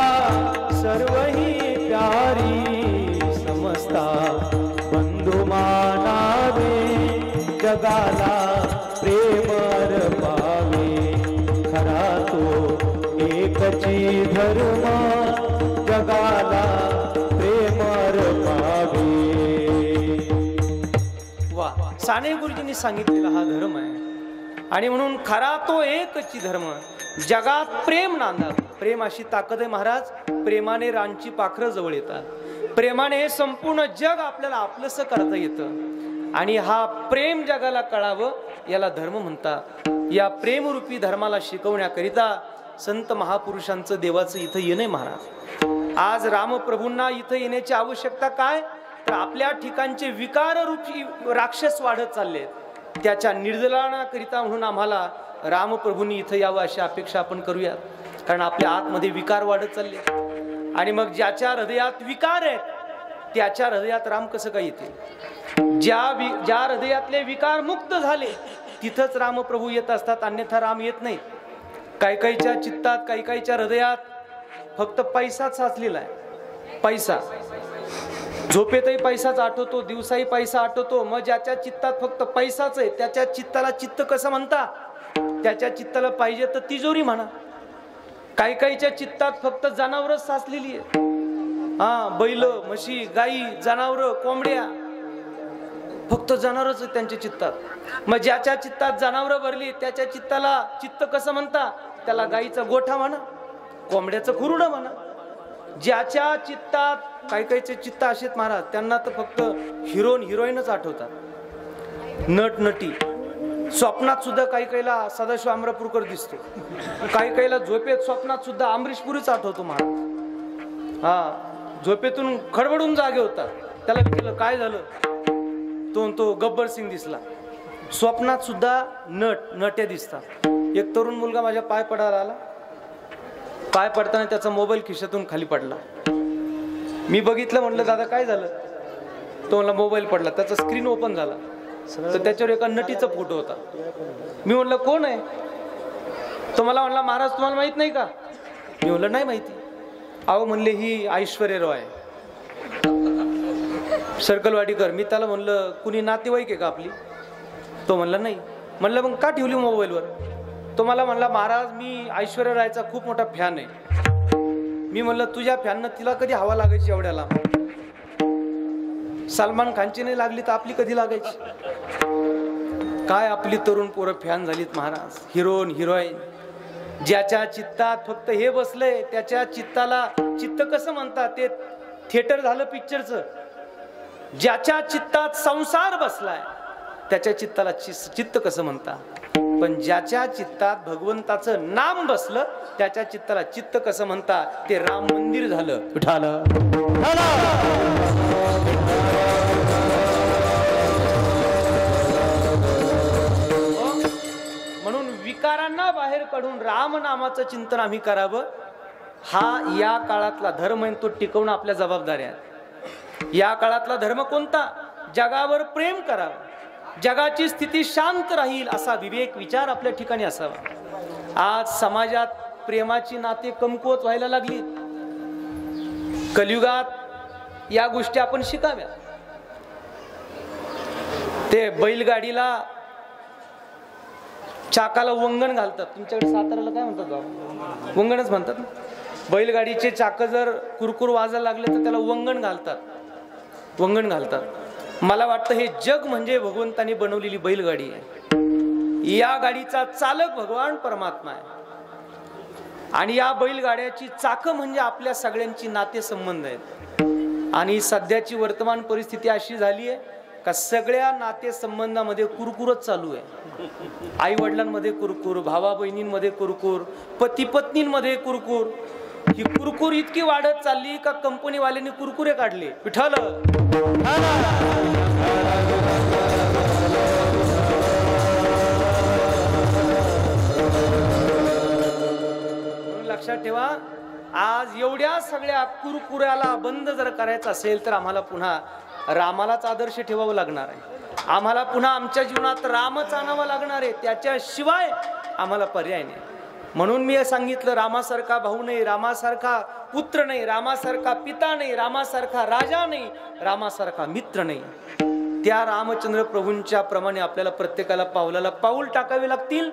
सर्वही प्यारी. समजता बंधू मानावे. जगाला प्रेम अर्पावे. खरा तो एकची धर्म जगाला प्रेम अर्पावे. वा, साने गुरुजींनी सांगितलेला हा धर्म आहे. आणि म्हणून खरा तो एकची धर्म जगात प्रेम नांदा. प्रेम अशी ताकद आहे महाराज. प्रेमाने रानची पाखरं जवळ येतात. प्रेमाने हे संपूर्ण जग आपल्याला आपलंसं करता येतं. आणि हा प्रेम जगाला कळावं याला धर्म म्हणतात. या प्रेमरूपी धर्माला शिकवण्याकरिता संत महापुरुषांचं देवाचं इथं येणं महाराज. आज रामप्रभूंना इथं येण्याची आवश्यकता काय? तर आपल्या ठिकाणचे विकाररूपी राक्षस वाढत चाललेत, त्याच्या निर्दलनाकरिता म्हणून आम्हाला रामप्रभूंनी इथं यावं अशी अपेक्षा आपण करूया. कारण आपल्या आतमध्ये विकार वाढत चालले, आणि मग ज्याच्या हृदयात विकार आहेत त्याच्या हृदयात राम कसं काय येतील? ज्या हृदयातले विकार मुक्त झाले तिथंच रामप्रभू येत असतात, अन्यथा राम येत नाही. काही काहीच्या चित्तात, काही काहीच्या हृदयात फक्त पैसाच साचलेला आहे. पैसा झोपेतही पैसाच आठवतो, दिवसाही पैसा आठवतो. मग ज्याच्या चित्तात फक्त पैसाच आहे त्याच्या चित्ताला चित्त कसं म्हणता? त्याच्या चित्ताला पाहिजे तर तिजोरी म्हणा. काही काहीच्या चित्तात फक्त जनावरच साचलेली आहे. बैल, म्हशी, गाई, जनावर, कोंबड्या, फक्त जनावरच आहे त्यांच्या चित्तात. मग ज्याच्या चित्तात जनावर भरली त्याच्या चित्ताला चित्त कसं म्हणता? त्याला गाईचा गोठा म्हणा, कोंबड्याचं खुरडं म्हणा. ज्याच्या चित्तात, काही काहीचे चित्त असेत महाराज, त्यांना तर फक्त हिरोईनच आठवतात, नट नटी. स्वप्नात सुद्धा काही काहीला सदाशिव अमरापूरकर दिसतो, काही काहीला झोपेत स्वप्नात सुद्धा अमरीशपुरीच आठवतो महाराज. हा, झोपेतून खडबडून जागे होता. त्याला विचारलं काय झालं, तो गब्बर सिंग दिसला. स्वप्नात सुद्धा नट्या दिसतात. एक तरुण मुलगा माझ्या पाय पडायला आला. पाय पडताना त्याचा मोबाईल खिशातून खाली पडला. मी बघितलं, म्हटलं दादा काय झालं. तो मला मोबाईल पडला, त्याचा स्क्रीन ओपन झाला तर त्याच्यावर एका नटीचा फोटो होता. मी म्हटलं कोण आहे. तो मला म्हणला महाराज तुम्हाला माहित नाही का. मी म्हटलं नाही माहिती. अहो म्हणले ही ऐश्वर्या रॉय सर्कलवाडीकर. मी त्याला म्हणलं कुणी नातेवाईक आहे का आपली. तो म्हणला नाही. म्हणलं मग का ठेवली मोबाईलवर. तो मला म्हणला महाराज मी ऐश्वर्या रायचा खूप मोठा फॅन आहे. मी म्हणलं तुझ्या फॅननं तिला कधी हवा लागायची एवढ्याला. सलमान खानची नाही लागली तर आपली कधी लागायची. काय आपली तरुण पोरं फॅन झालीत महाराज. Heroine heroine. ज्याच्या चित्तात फक्त हे बसलंय त्याच्या चित्ताला चित्त कसं म्हणतात. ते थिएटर झालं पिक्चरचं. ज्याच्या चित्तात संसार बसलाय त्याच्या चित्ताला चित्त कसं म्हणतात. पण ज्याच्या चित्तात भगवंताचं नाम बसलं त्याच्या चित्ताला चित्त कसं म्हणतात. ते राम मंदिर झालं. विठालं म्हणून विकारांना बाहेर काढून राम नामाचं चिंतन आम्ही करावं. हा या काळातला धर्म आहे, तो टिकवणं आपल्या जबाबदाऱ्या आहेत. या काळातला धर्म कोणता. जगावर प्रेम करावं, जगाची स्थिती शांत राहील असा विवेक विचार आपल्या ठिकाणी असावा. आज समाजात प्रेमाची नाते कमकुवत व्हायला लागली. कलियुगात या गोष्टी आपण शिकाव्या. ते बैलगाडीला चाकाला वंगण घालतात. तुमच्याकडे साताऱ्याला काय म्हणतात बाबा. वंगणच म्हणतात. बैलगाडीचे चाक जर कुरकुर वाजायला लागले तर त्याला वंगण घालतात. वंगण घालतात. मला वाटतं हे जग म्हणजे भगवंताने बनवलेली बैलगाडी आहे. या गाडीचा चालक भगवान परमात्मा आहे. आणि या बैलगाड्याची चाक म्हणजे आपल्या सगळ्यांची नातेसंबंध आहेत. आणि सध्याची वर्तमान परिस्थिती अशी झाली आहे का सगळ्या नातेसंबंधामध्ये कुरकुरच चालू आहे. आई वडिलांमध्ये कुरकुर, भावा बहिणींमध्ये कुरकुर, पती पत्नींमध्ये कुरकुर. ही कुरकुर इतकी वाढत चालली का कंपनीवाल्यांनी कुरकुरे काढले. विठ्ठल लक्षात ठेवा. आज एवढ्या सगळ्या कुरकुऱ्याला बंद जर करायचं असेल तर आम्हाला पुन्हा रामालाच आदर्श ठेवावं लागणार आहे. आम्हाला पुन्हा आमच्या जीवनात रामच आणावं लागणार आहे. त्याच्याशिवाय आम्हाला पर्याय नाही. म्हणून मी सांगितलं रामासारखा भाऊ नाही, रामासारखा पुत्र नाही, रामासारखा पिता नाही, रामासारखा राजा नाही, रामासारखा मित्र नाही. त्या रामचंद्र प्रभूंच्या प्रमाणे आपल्याला प्रत्येकाला पावलाला पाऊल टाकावे लागतील.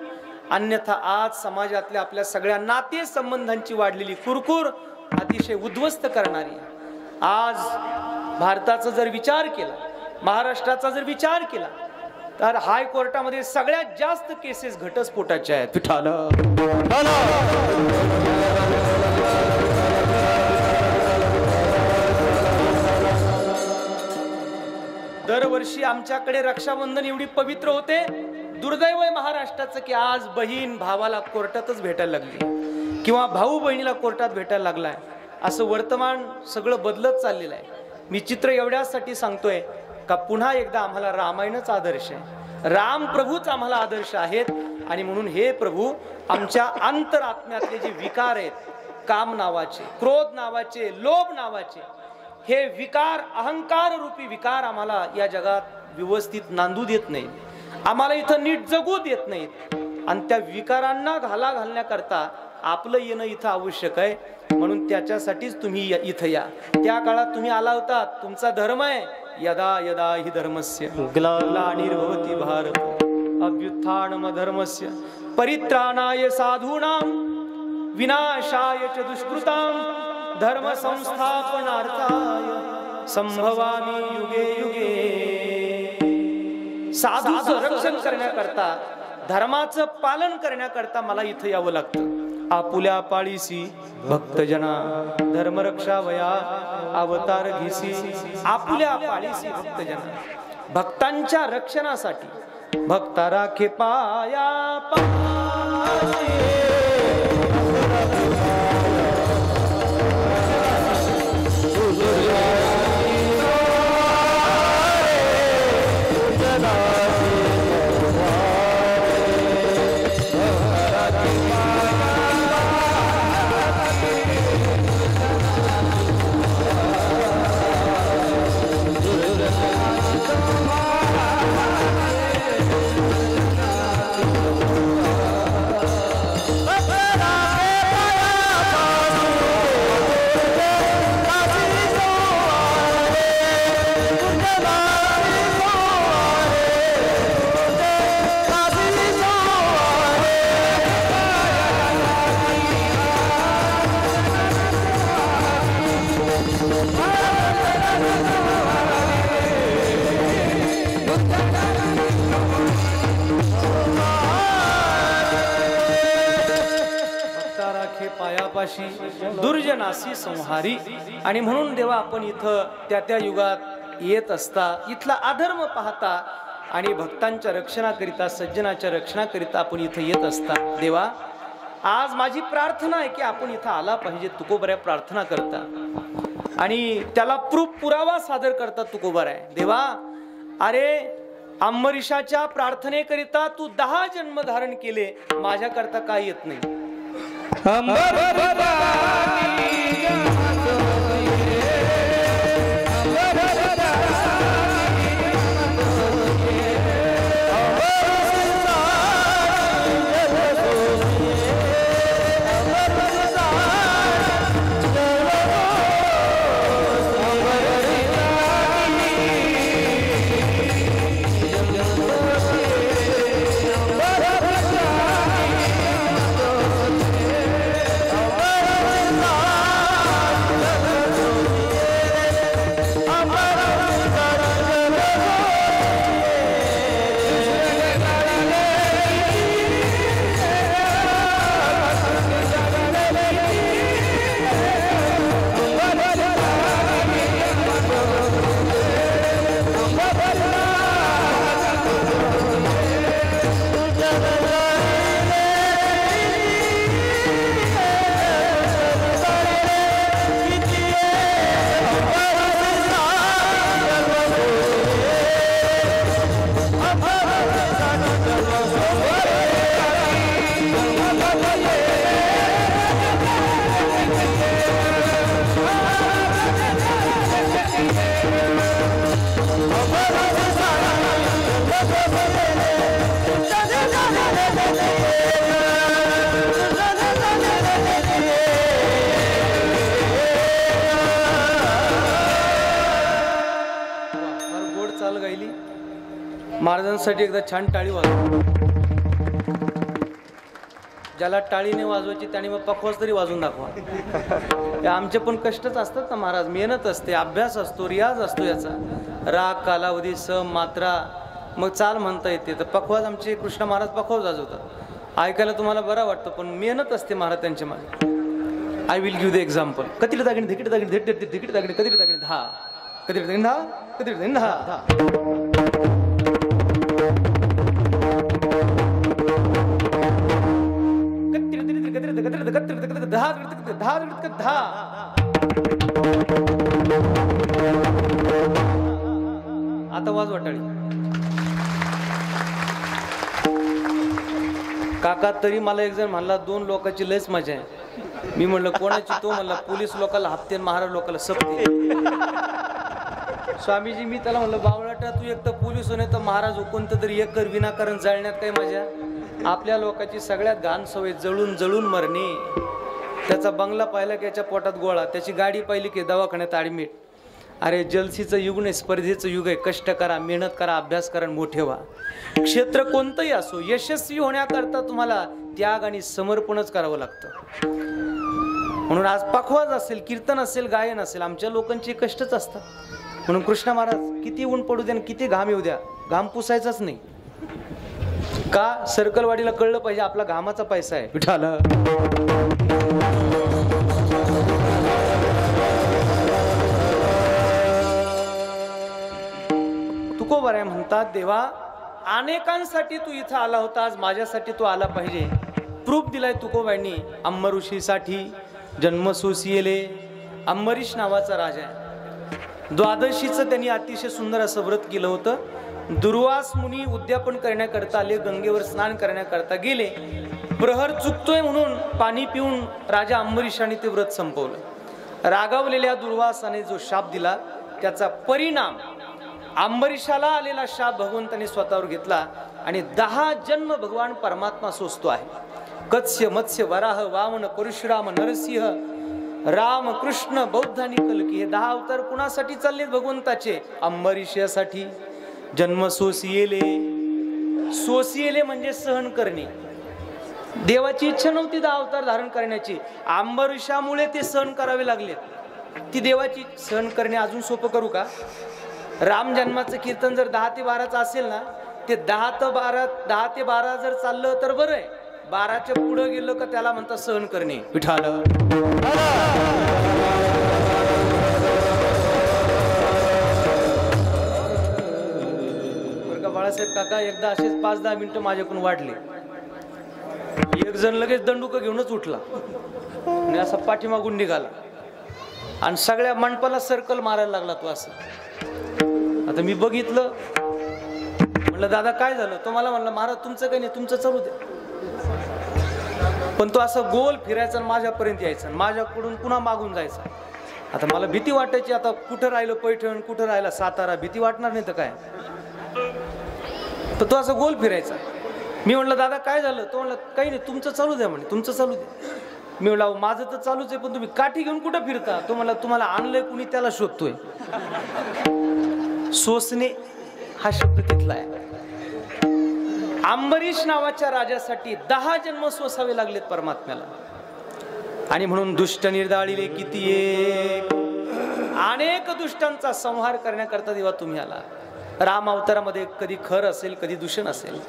अन्यथा आज समाजातल्या आपल्या सगळ्या नाते संबंधांची वाढलेली कुरकुर अतिशय उद्ध्वस्त करणारी. आज भारताचा जर विचार केला, महाराष्ट्राचा जर विचार केला तर हायकोर्टामध्ये सगळ्यात जास्त केसेस घटस्फोटाच्या आहेत. दरवर्षी आमच्याकडे रक्षाबंधन एवढी पवित्र होते. दुर्दैव आहे महाराष्ट्राचं की आज बहीण भावाला कोर्टातच भेटायला लागली किंवा भाऊ बहिणीला कोर्टात भेटायला लागलाय. असं वर्तमान सगळं बदलत चाललेलं आहे. मी चित्र एवढ्यासाठी सांगतोय का पुन्हा एकदा आम्हाला रामायणच आदर्श आहे. राम प्रभूच आम्हाला आदर्श आहेत. आणि म्हणून हे प्रभू आमच्या अंतरात्म्यातले जे विकार आहेत, काम नावाचे, क्रोध नावाचे, लोभ नावाचे, हे विकार, अहंकार रूपी विकार आम्हाला या जगात व्यवस्थित नांदू देत नाही, आम्हाला इथं नीट जगू देत नाहीत. आणि त्या विकारांना घाला घालण्याकरता आपलं येणं इथं आवश्यक आहे. म्हणून त्याच्यासाठीच तुम्ही इथं या. त्या काळात तुम्ही आला होता, तुमचा धर्म आहे. यदा यदा हि धर्मस्य ग्लानिर्भवति भारत अभ्युत्थानम धर्मस्य परित्राणाय साधूनां विनाशाय च दुष्कृतां धर्म संस्थापनार्थाय संभवामि युगे युगे. साधूचं रक्षण करण्याकरता, धर्माचं पालन करण्याकरता मला इथं यावं लागतं. आपुल्या पाळीसी भक्तजना धर्मरक्षा वया अवतार घेसी. आपुल्या पाळीसी भक्तजना, भक्तांच्या रक्षणासाठी, भक्ता राखे पाया पाशी दुर्जनासी संहारी. आणि म्हणून देवा आपण इथं त्या युगात येत असता इथला अधर्म पाहता आणि भक्तांच्या रक्षणाकरिता सज्जनाच्या रक्षणाकरिता आपण इथं येत असता देवा आज माझी प्रार्थना आहे की आपण इथं आला पाहिजे. तुकोबऱ्या प्रार्थना करता आणि त्याला पुरावा सादर करता तुकोबर आहे. देवा अरे अंबरीशाच्या प्रार्थनेकरिता तू 10 जन्म धारण केले, माझ्याकरता काय येत नाही. महाराजांसाठी एकदा छान टाळी वाजवा. ज्याला टाळीने वाजवायची त्याने मग पखवाज तरी वाजून दाखवा. आमचे पण कष्टच असतात ना महाराज, मेहनत असते, अभ्यास असतो, रियाज असतो याचा, राग कालावधी सम मात्रा, मग चाल म्हणता येते. तर पखवाज आमचे कृष्ण महाराज पखवाज वाजवतात. ऐकायला तुम्हाला बरं वाटतं पण मेहनत असते महाराज त्यांच्या मागे. I will give the example. कधी दागिने धिकीट दागिने धिकीट दागिने कधी दागिने 10 कधी दागिने 10 कधी दागिने 10. आता वाज वाटाळी. काका तरी मला एक जण म्हणला 2 लोकांची लयच मजा आहे. मी म्हणलं कोणाची? तो म्हणला पोलीस लोकांना हप्ते महाराज लोकांना सप्ते. स्वामीजी मी त्याला म्हणलं बावळाटा तू एक तर पोलीस होणे तर महाराज कोणतं तरी एक कर विनाकारण जाळण्यात काय मजा. आपल्या लोकांची सगळ्यात घाण सवय जळून जळून मरणे. त्याचा बंगला पाहिला की याच्या पोटात गोळा, त्याची गाडी पाहिली की दवाखान्यात ऍडमिट. अरे जलसीचं युग नाही, स्पर्धेचं युग आहे. कष्ट करा, मेहनत करा, अभ्यास करा, मोठे व्हा. क्षेत्र कोणतंही असो यशस्वी होण्याकरता तुम्हाला त्याग आणि समर्पणच करावं लागतं. म्हणून आज पखवाज असेल, कीर्तन असेल, गायन असेल, आमच्या लोकांचे कष्टच असतात. म्हणून कृष्ण महाराज किती ऊन पडू द्या, किती घाम येऊ द्या, घाम पुसायचाच नाही. का? सर्कलवाडीला कळलं पाहिजे आपला घामाचा पैसा आहे. विठाला तुकोबर आहे म्हणतात देवा अनेकांसाठी तू इथं आला होता, आज माझ्यासाठी तू आला पाहिजे. प्रूफ दिलाय तुकोबांनी. अंब ऋषीसाठी जन्म सोसियेले. अंबरीश नावाचा राजा आहे. द्वादशीचं त्यांनी अतिशय सुंदर असं व्रत केलं होतं. दुर्वास मुनी उद्यापन करण्याकरता आले, गंगेवर स्नान करण्याकरता गेले. प्रहर चुकतोय म्हणून पाणी पिऊन राजा अंबरीशाने ते व्रत संपवलं. रागावलेल्या दुर्वासाने जो शाप दिला त्याचा परिणाम, अंबरीशाला आलेला शाप भगवंताने स्वतःवर घेतला आणि 10 जन्म भगवान परमात्मा सोसतो आहे. कत्स्य मत्स्य वराह वामन परशुराम नरसिंह राम कृष्ण बौद्ध आणि कल्की हे 10 अवतार कुणासाठी चाललेत भगवंताचे? अंबरीशासाठी. जन्म सोसियेले. सोसियेले म्हणजे सहन करणे. देवाची इच्छा नव्हती 10 अवतार धारण करण्याची, अंबरीशामुळे ते सहन करावे लागले. ती देवाची सहन करणे अजून सोपं करू का? राम जन्माचं कीर्तन जर 10 ते 12चं असेल ना, ते 10 ते 12 जर चाललं तर बरं आहे. 12च्या पुढं गेलं का त्याला म्हणतात सहन करणे. विठाल बाळासाहेब काका एकदा असेच 5-10 मिनिटं माझ्याकडून वाढले. एक जण लगेच दंडुक घेऊनच उठला आणि असा पाठीमागून निघाला आणि सगळ्या मंडपाला सर्कल मारायला लागला. तो असं आता मी बघितलं, म्हणलं दादा काय झालं? तो मला म्हणला महाराज तुमचं काही नाही, तुमचं चालू द्या. पण तो असं गोल फिरायचा आणि माझ्यापर्यंत यायचा, माझ्याकडून पुन्हा मागून जायचा. आता मला भीती वाटायची, आता कुठं राहिलं पैठण, कुठं राहिला सातारा, भीती वाटणार नाही तर काय. तर तो असं गोल फिरायचा. मी म्हणलं दादा काय झालं? तो म्हणला काही नाही, तुमचं चालू द्या म्हणे, तुमचं चालू द्या. मी म्हणलं माझं तर चालूच आहे, पण तुम्ही काठी घेऊन कुठं फिरता? तो म्हणला तुम्हाला आणलंय कुणी त्याला शोधतोय. सोसणे हा शब्द तिथला आहे. अंबरीश नावाच्या राजासाठी 10 जन्म सोसावे लागलेत परमात्म्याला. आणि म्हणून दुष्ट निर्दाळीले किती एक, अनेक दुष्टांचा संहार करण्याकरता देवा तुम्ही आला. राम अवतारामध्ये कधी खर असेल, कधी दूषण असेल,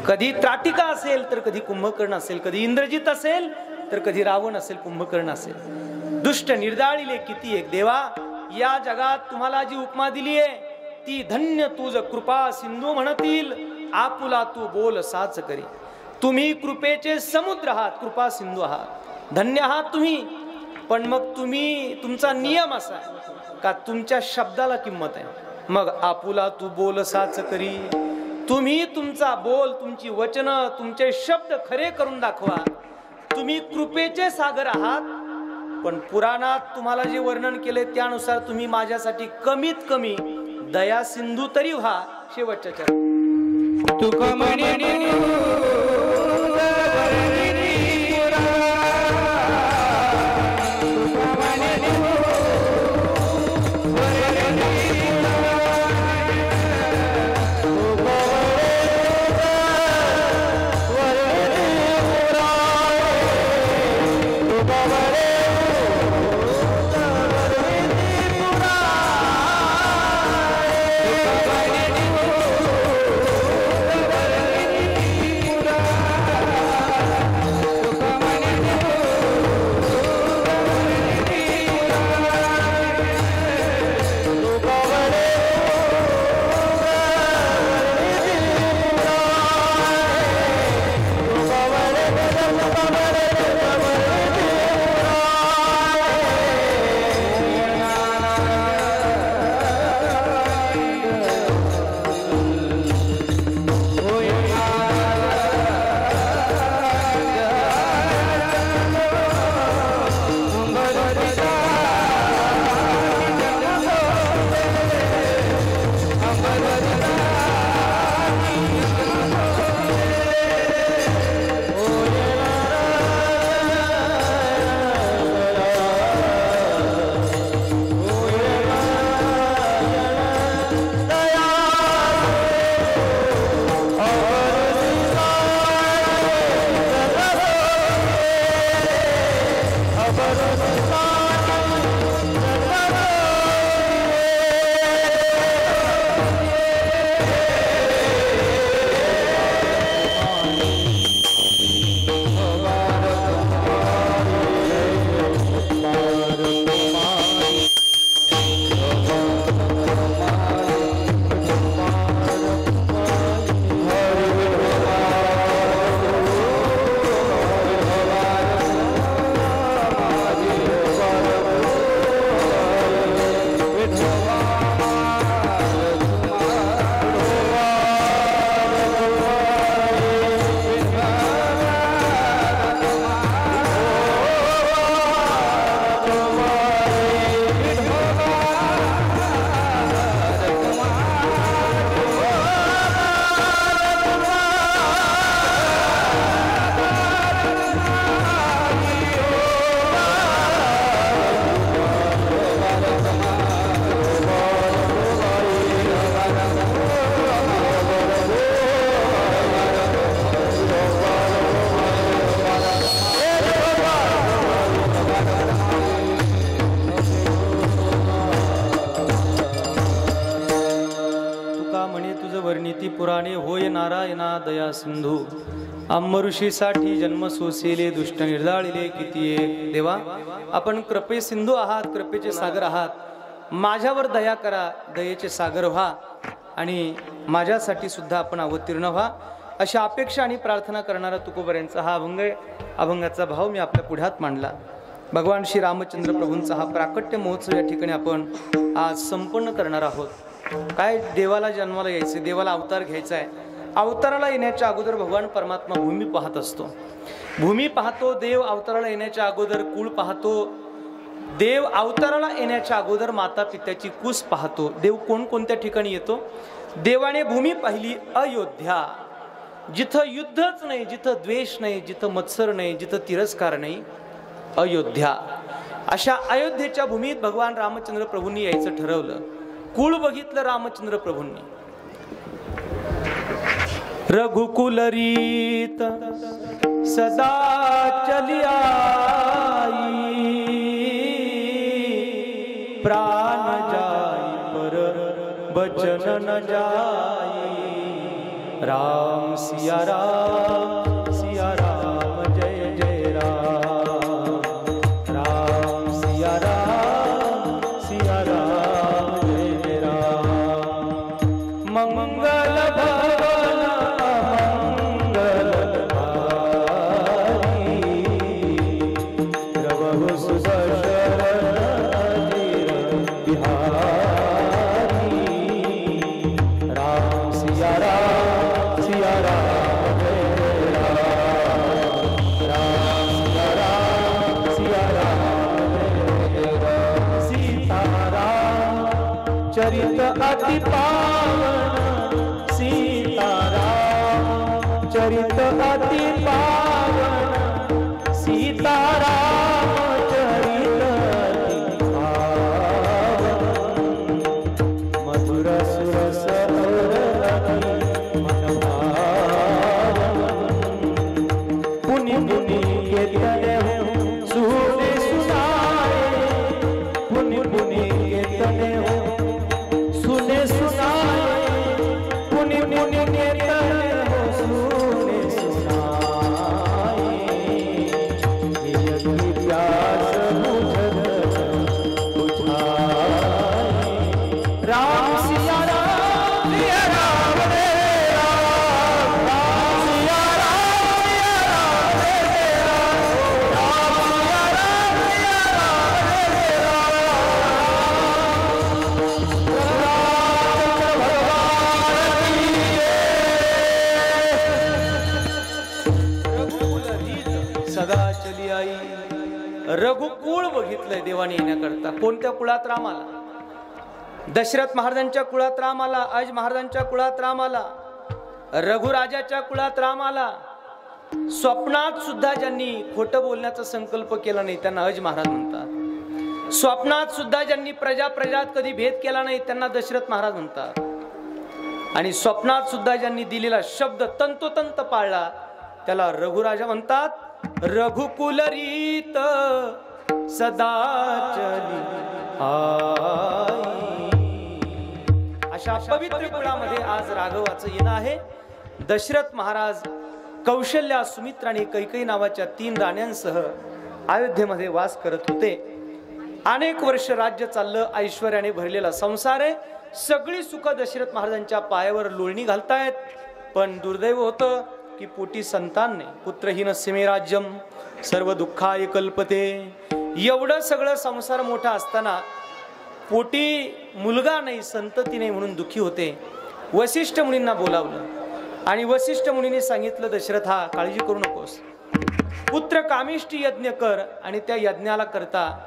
कधी त्राटिका असेल तर कधी कुंभकर्ण असेल, कधी इंद्रजित असेल तर कधी रावण असेल, कुंभकर्ण असेल. दुष्ट निर्दाळीले किती एक. देवा या जगात तुम्हाला जी उपमा दिली आहे ती धन्य तुझ कृपा सिंधू म्हणतील, आपुला तू बोल साच करी. तुम्ही कृपेचे समुद्र आहात, कृपा सिंधू आहात, धन्य आहात तुम्ही. पण मग तुमचा नियम असा का तुमच्या शब्दाला किंमत आहे. मग आपुला तू बोल साच करी. तुम्ही तुमचा बोल, तुमची वचन, तुमचे शब्द खरे करून दाखवा. तुम्ही कृपेचे सागर आहात, पण पुराणात तुम्हाला जे वर्णन केले त्यानुसार तुम्ही माझ्यासाठी कमीत कमी दया सिंधू तरी व्हा. शेवटच्या चरणी तुका कसा म्हणे तुझ वर्णिती पुराणे होय नारायणा दया सिंधू आम्म ऋषीसाठी जन्म सोसेले दुष्ट निर्दाळिले किती एक देवा आपण कृपे सिंधू आहात कृपेचे सागर आहात माझ्यावर दया करा दयेचे सागर व्हा आणि माझ्यासाठी सुद्धा आपण अवतीर्ण व्हा अशा अपेक्षा आणि प्रार्थना करणारा तुकोबऱ्यांचा हा अभंग आहे अभंगाचा भाव मी आपल्या पुढ्यात मांडला भगवान श्री रामचंद्र प्रभूंचा हा प्राकट्य महोत्सव या ठिकाणी आपण आज संपन्न करणार आहोत काय देवाला जन्माला यायचे देवाला अवतार घ्यायचा आहे अवताराला येण्याच्या अगोदर भगवान परमात्मा भूमी पाहत असतो भूमी पाहतो देव अवताराला येण्याच्या अगोदर कुळ पाहतो देव अवताराला येण्याच्या अगोदर माता पित्याची कुस पाहतो देव कोणकोणत्या ठिकाणी येतो देवाने भूमी पाहिली अयोध्या जिथं युद्धच नाही जिथं द्वेष नाही जिथं मत्सर नाही जिथं तिरस्कार नाही अयोध्या अशा अयोध्येच्या भूमीत भगवान रामचंद्र प्रभूंनी यायचं ठरवलं कुळ बघितलं रामचंद्र प्रभूंनी रघुकुल रीत सदा चली आई प्राण जाई पर बचन न जाई राम सिया राम जय जय राम राम सिया राम जय जय राम मंगल भवन मंगल प्रभु सुदर्शन राम सिया राम चरित अति पावन सीताराम चरित अति पावन सीताराम चरित अति पावन मधुर सुरस मन भावन पुनि पुनि कीर्तन सुने सुनाए पुनि पुनि कीर्तन सुने सुनाए पुनि पुनि कीर्तन हो सुने सुनाए यज्ञ प्यास बुझाए राम सिया राम रे राम राम सिया राम रे राम सिया सदा चली आई रघुकुळ बघितलंय देवाने येण्याकरता कोणत्या कुळात राम आला दशरथ महाराजांच्या कुळात राम आला अज महाराजांच्या कुळात राम आला रघुराजाच्या कुळात राम आला स्वप्नात सुद्धा ज्यांनी खोटं बोलण्याचा संकल्प केला नाही त्यांना अज महाराज म्हणतात स्वप्नात सुद्धा ज्यांनी प्रजात कधी भेद केला नाही त्यांना दशरथ महाराज म्हणतात आणि स्वप्नात सुद्धा ज्यांनी दिलेला शब्द तंतोतंत पाळला त्याला रघुराजा म्हणतात रघुकुल रीत सदा चली आई अशा पवित्र कुळामध्ये आज राघवाचं येणं आहे दशरथ महाराज कौशल्या सुमित्रा आणि कैकेयी नावाच्या 3 राण्यांसह अयोध्येमध्ये वास करत होते अनेक वर्ष राज्य चाललं ऐश्वर्याने भरलेला संसार आहे सगळी सुख दशरथ महाराजांच्या पायावर लोळणी घालतायत पण दुर्दैव होतं की पोटी संतान नाही पुत्रहीनस्य मे राज्यम सर्व दुःखाय कल्पते एवढं सगळं संसार मोठा असताना पोटी मुलगा नाही संतती नाही म्हणून दुःखी होते वसिष्ठ मुनींना बोलावलं आणि वसिष्ठ मुनींनी सांगितलं दशरथा काळजी करू नकोस पुत्र कामिष्ठी यज्ञ कर आणि त्या यज्ञाला करता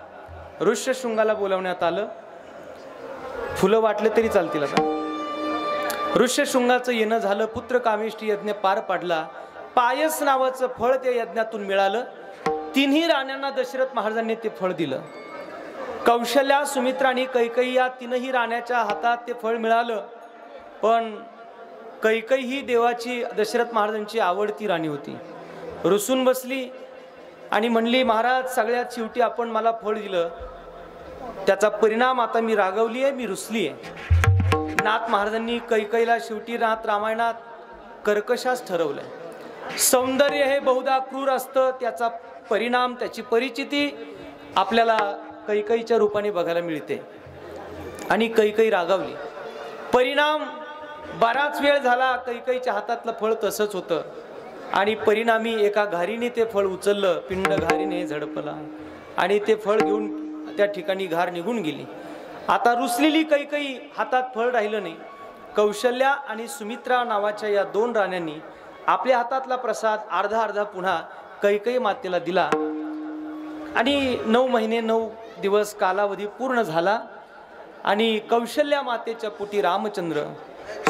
ऋष्यशृंगाला बोलावण्यात आलं फुलं वाटले तरी चालतील आता ऋष्यशृंगाचं येणं झालं पुत्र कामिष्ठी यज्ञ पार पाडला पायस नावाचं फळ त्या यज्ञातून मिळालं 3 राण्यांना दशरथ महाराजांनी ते फळ दिलं कौशल्या सुमित्रा आणि कैकेयी या 3 राण्याच्या हातात ते फळ मिळालं पण कैकेयी ही देवाची दशरथ महाराजांची आवडती राणी होती रुसून बसली आणि म्हणली महाराज सगळ्यात शेवटी आपण मला फळ दिलं त्याचा परिणाम आता मी रागवली आहे मी रुसली आहे नाथ महाराजांनी कैकईला शेवटी नाथ रामायणात कर्कशाच ठरवलंय। सौंदर्य हे बहुधा क्रूर असतं, त्याचा परिणाम त्याची परिचिती आपल्याला कैकईच्या रूपाने बघायला मिळते आणि कैकई रागावली। परिणाम बराच वेळ झाला कैकईच्या हातातलं फळ तसंच होतं आणि परिणामी एका घारीने ते फळ उचललं, पिंड घारीने झडपला आणि ते फळ घेऊन त्या ठिकाणी घार निघून गेली। आता रुसलेली कैकई, हातात फळ राहिलं नाही। कौशल्या आणि सुमित्रा नावाच्या या दोन राण्यांनी आपल्या हातातला प्रसाद अर्धा अर्धा पुन्हा कैकई मातेला दिला आणि 9 महिने 9 दिवस कालावधी पूर्ण झाला आणि कौशल्या मातेच्या पोटी रामचंद्र,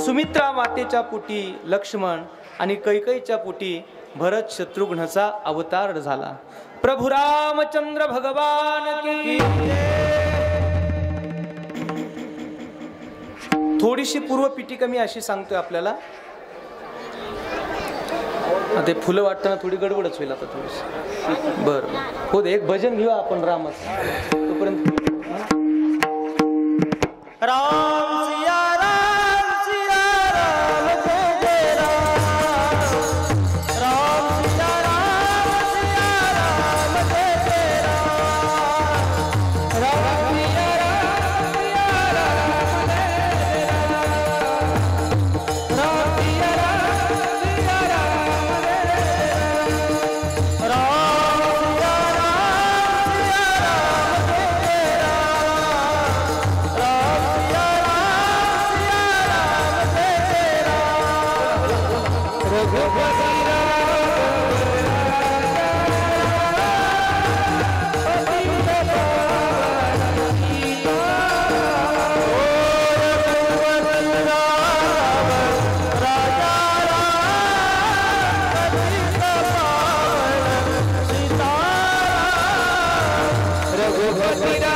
सुमित्रा मातेच्या पोटी लक्ष्मण आणि कैकईच्या पोटी भरत शत्रुघ्नचा अवतार झाला। प्रभु रामचंद्र भगवान की। थोडीशी पूर्व पीठिका मी अशी सांगतोय आपल्याला, ते फुलं वाटताना थोडी गडबडच होईल आता थोडीशी। बरं हो दे, एक भजन घेऊ आपण रामाचं तोपर्यंत। राम सिया राम सिया राम जय जय राम, राम सिया राम सिया राम जय जय राम, राम सिया राम सिया राम जय जय राम, राम सिया राम सिया राम जय जय राम, राम सिया राम सिया राम जय जय राम, राम सिया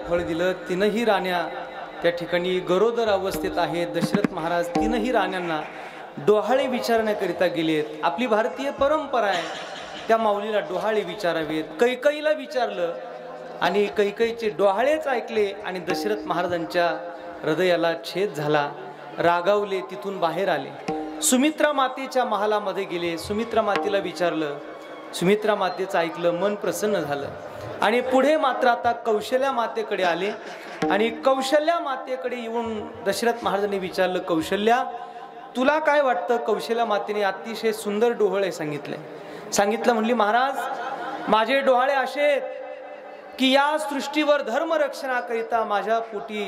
फळ दिलं। तीनही राण्या त्या ठिकाणी गरोदर अवस्थेत आहेत। दशरथ महाराज तीनही राण्यांना डोहाळे विचारण्याकरिता गेलेत। आपली भारतीय परंपरा आहे त्या माऊलीला डोहाळे विचारावेत। कैकईला विचारलं आणि कैकईचे डोहाळेच ऐकले आणि दशरथ महाराजांच्या हृदयाला छेद झाला, रागावले, तिथून बाहेर आले। सुमित्रा मातेच्या महालामध्ये गेले, सुमित्रा मातेला विचारलं, सुमित्रा मातेचं ऐकलं, मन प्रसन्न झालं आणि पुढे मात्र आता कौशल्या मातेकडे आले आणि कौशल्या मातेकडे येऊन दशरथ महाराजांनी विचारलं, कौशल्या तुला काय वाटतं? कौशल्या मातेने अतिशय सुंदर डोहाळे सांगितलं, म्हणली महाराज माझे डोहाळे असे की या सृष्टीवर धर्मरक्षणाकरिता माझ्या पोटी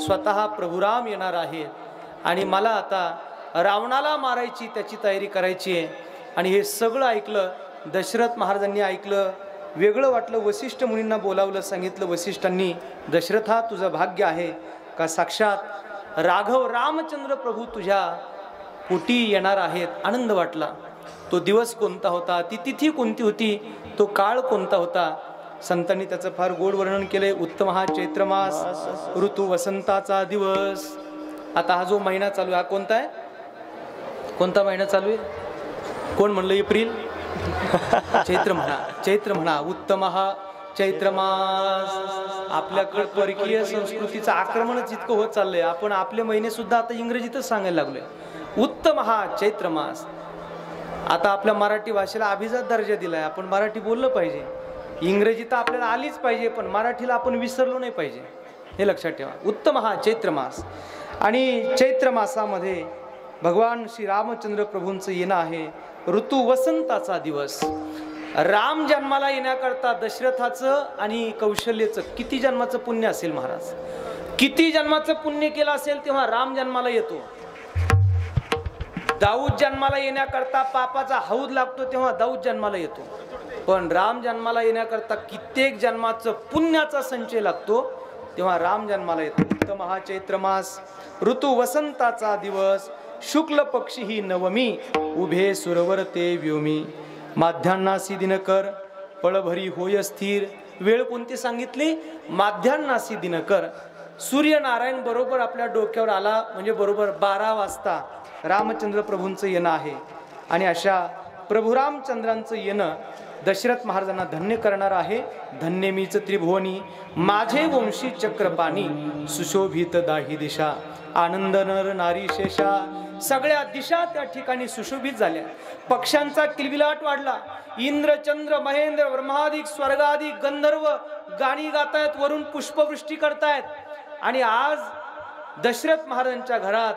स्वतः प्रभुराम येणार आहे आणि मला आता रावणाला मारायची त्याची तयारी करायची आहे. आणि हे सगळं ऐकलं दशरथ महाराजांनी ऐकलं. वेगळं वाटलं. वसिष्ठ मुनींना बोलावलं. सांगितलं वसिष्ठांनी, दशरथा तुझं भाग्य आहे का साक्षात राघव रामचंद्र प्रभू तुझ्या पोटी येणार आहेत. आनंद वाटला. तो दिवस कोणता होता, ती तिथी कोणती होती, तो काळ कोणता होता, संतांनी त्याचं फार गोड वर्णन केलंय. उत्तम हा चैत्र मास, ऋतू वसंताचा दिवस. आता हा जो महिना चालू आहे हा कोणता आहे, कोणता महिना चालू आहे? कोण म्हणलं एप्रिल? चैत्र म्हणा, चैत्र म्हणा. उत्तम हा चैत्र मास. आपल्याकडे परकीय संस्कृतीचं आक्रमणच इतकं होत चाललंय. आपण आपले महिने सुद्धा आता इंग्रजीतच सांगायला लागलोय. उत्तम हा चैत्र मास. आता आपल्या मराठी भाषेला अभिजात दर्जा दिलाय. आपण मराठी बोललं पाहिजे. इंग्रजी तर आपल्याला आलीच पाहिजे, पण मराठीला आपण विसरलो नाही पाहिजे, हे लक्षात ठेवा. उत्तम हा चैत्र मास. आणि चैत्र मासामध्ये भगवान श्री रामचंद्र प्रभूंचं येणं आहे. ऋतू वसंताचा दिवस. राम जन्माला येण्याकरता दशरथाचं आणि कौशल्यचं किती जन्माचं पुण्य असेल महाराज, किती जन्माचं पुण्य केलं असेल तेव्हा राम जन्माला येतो. दाऊद जन्माला येण्याकरता पापाचा हौद लागतो तेव्हा दाऊद जन्माला येतो. पण राम जन्माला येण्याकरता कित्येक जन्माचं पुण्याचा संचय लागतो तेव्हा राम जन्माला येतो. उत्तम हा चैत्र मास. ऋतू वसंताचा दिवस. शुक्ल पक्षी ही नवमी. उभे सुरवर ते व्योमी. माध्यान्नासी दिनकर पळभरी होय स्थिर. वेळ कोणती सांगितली? माध्यान्नासी दिनकर. सूर्यनारायण बरोबर आपल्या डोक्यावर आला म्हणजे बरोबर 12 वाजता रामचंद्र प्रभूंचं येणं आहे. आणि अशा प्रभू रामचंद्रांचं येणं दशरथ महाराजांना धन्य करणार आहे. धन्य मीच त्रिभुवनी माझे वंशी चक्रपाणी. सुशोभित दाही दिशा आनंद नर नारी शेषा. सगळ्या दिशा त्या ठिकाणी सुशोभित झाल्या. पक्ष्यांचा किलबिलाट वाढला. इंद्र चंद्र महेंद्र ब्रह्मादिक स्वर्गादिक गंधर्व गाणी गातायत, वरून पुष्पवृष्टी करतायत. आणि आज दशरथ महाराजांच्या घरात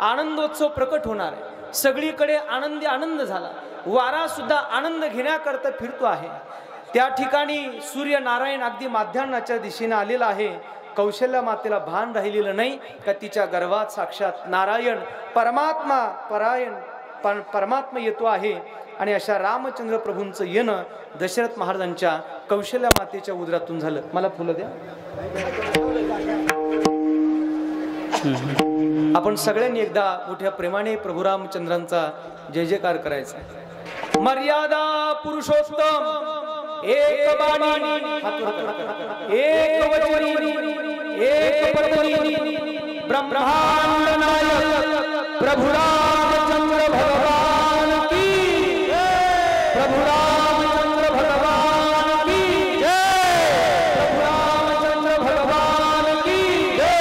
आनंदोत्सव प्रकट होणार आहे. सगळीकडे आनंदी आनंद झाला. वारा सुद्धा आनंद घेण्याकरता फिरतो आहे. त्या ठिकाणी सूर्यनारायण अगदी माध्यान्हाच्या दिशेने आलेला आहे. कौशल्या मातेला भान राहिलेलं नाही का तिच्या गर्भात साक्षात नारायण परमात्मा परमात्मा येतो आहे. आणि अशा रामचंद्र प्रभूंचं येणं दशरथ महाराजांच्या कौशल्या मातेच्या उदरातून झालं. मला फुलं द्या. आपण सगळ्यांनी एकदा मोठ्या प्रेमाने प्रभू रामचंद्रांचा जय जयकार करायचा. मर्यादा पुरुषोत्तम एक बाणी एक वचनी एक पत्नी ब्रह्मांड नायक प्रभू रामचंद्र भगवान की जय. प्रभू रामचंद्र भगवान की जय. प्रभू रामचंद्र भगवान की जय.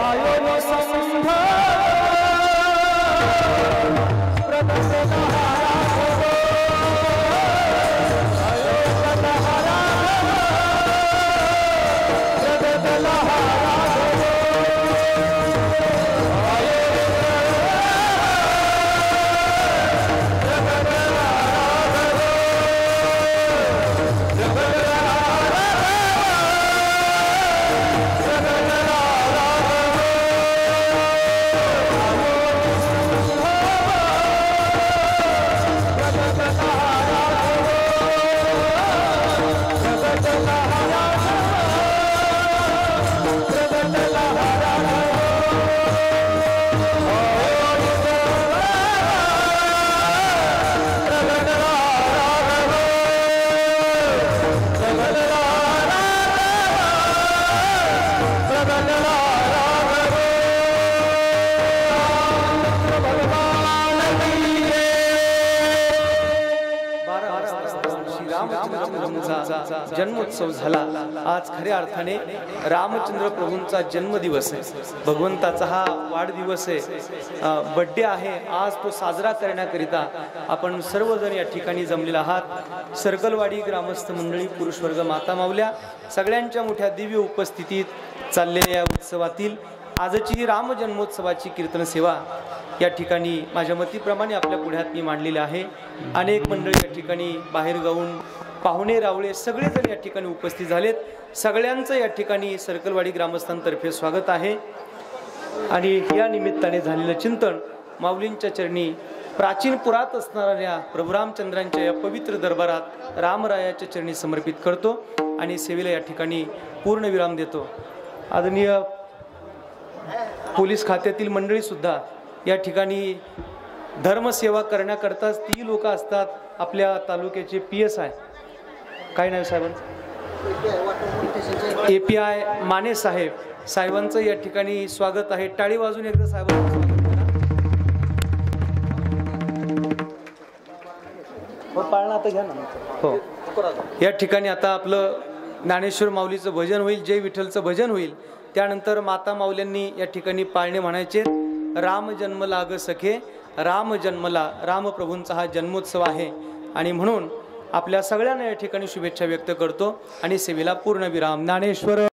आयो न संध जन्मोत्सव झाला. आज खऱ्या अर्थाने रामचंद्र प्रभूंचा जन्मदिवस आहे. भगवंताचा हा वाढदिवस आहे, बड्डे आहे. आज तो साजरा करण्याकरिता आपण सर्वजण या ठिकाणी जमलेले आहात. सर्कलवाडी ग्रामस्थ मंडळी, पुरुष वर्ग, माता मावल्या सगळ्यांच्या मोठ्या दिव्य उपस्थितीत चाललेल्या या उत्सवातील आजची राम जन्मोत्सवाची कीर्तन सेवा या ठिकाणी माझ्या मतीप्रमाणे आपल्या पुढ्यात मी मांडलेली आहे. अनेक मंडळी या ठिकाणी बाहेर गाऊन पाहुणे रावळे सगळेजण या ठिकाणी उपस्थित झालेत। सगळ्यांचं या ठिकाणी सर्कलवाडी ग्रामस्थांतर्फे स्वागत आहे आणि या निमित्ताने झालेलं चिंतन माऊलींच्या चरणी प्राचीन पुरात असणाऱ्या प्रभू रामचंद्रांच्या या पवित्र दरबारात रामरायाच्या चरणी समर्पित करतो आणि सेवेला या ठिकाणी पूर्ण विराम देतो। आदरणीय पोलीस खात्यातील मंडळी सुद्धा या ठिकाणी धर्मसेवा करण्याकरताच ती लोक असतात। आपल्या तालुक्याचे PSI काय नाव साहेबांचं API माने साहेबांचं या ठिकाणी स्वागत आहे। टाळी वाजून एकदा साहेबांचं स्वागत करा। पाळणा आता घ्या ना। हो या ठिकाणी आता आपलं ज्ञानेश्वर माऊलीचं भजन होईल, जय विठ्ठलचं भजन होईल। त्यानंतर माता माऊल्यांनी या ठिकाणी पाळणे म्हणायचे। राम जन्मला ग सखे राम जन्मला, रामप्रभूंचा हा जन्मोत्सव आहे आणि म्हणून आपल्या सगळ्यांना या ठिकाणी शुभेच्छा व्यक्त करतो आणि सेवेला पूर्ण विराम। ज्ञानेश्वर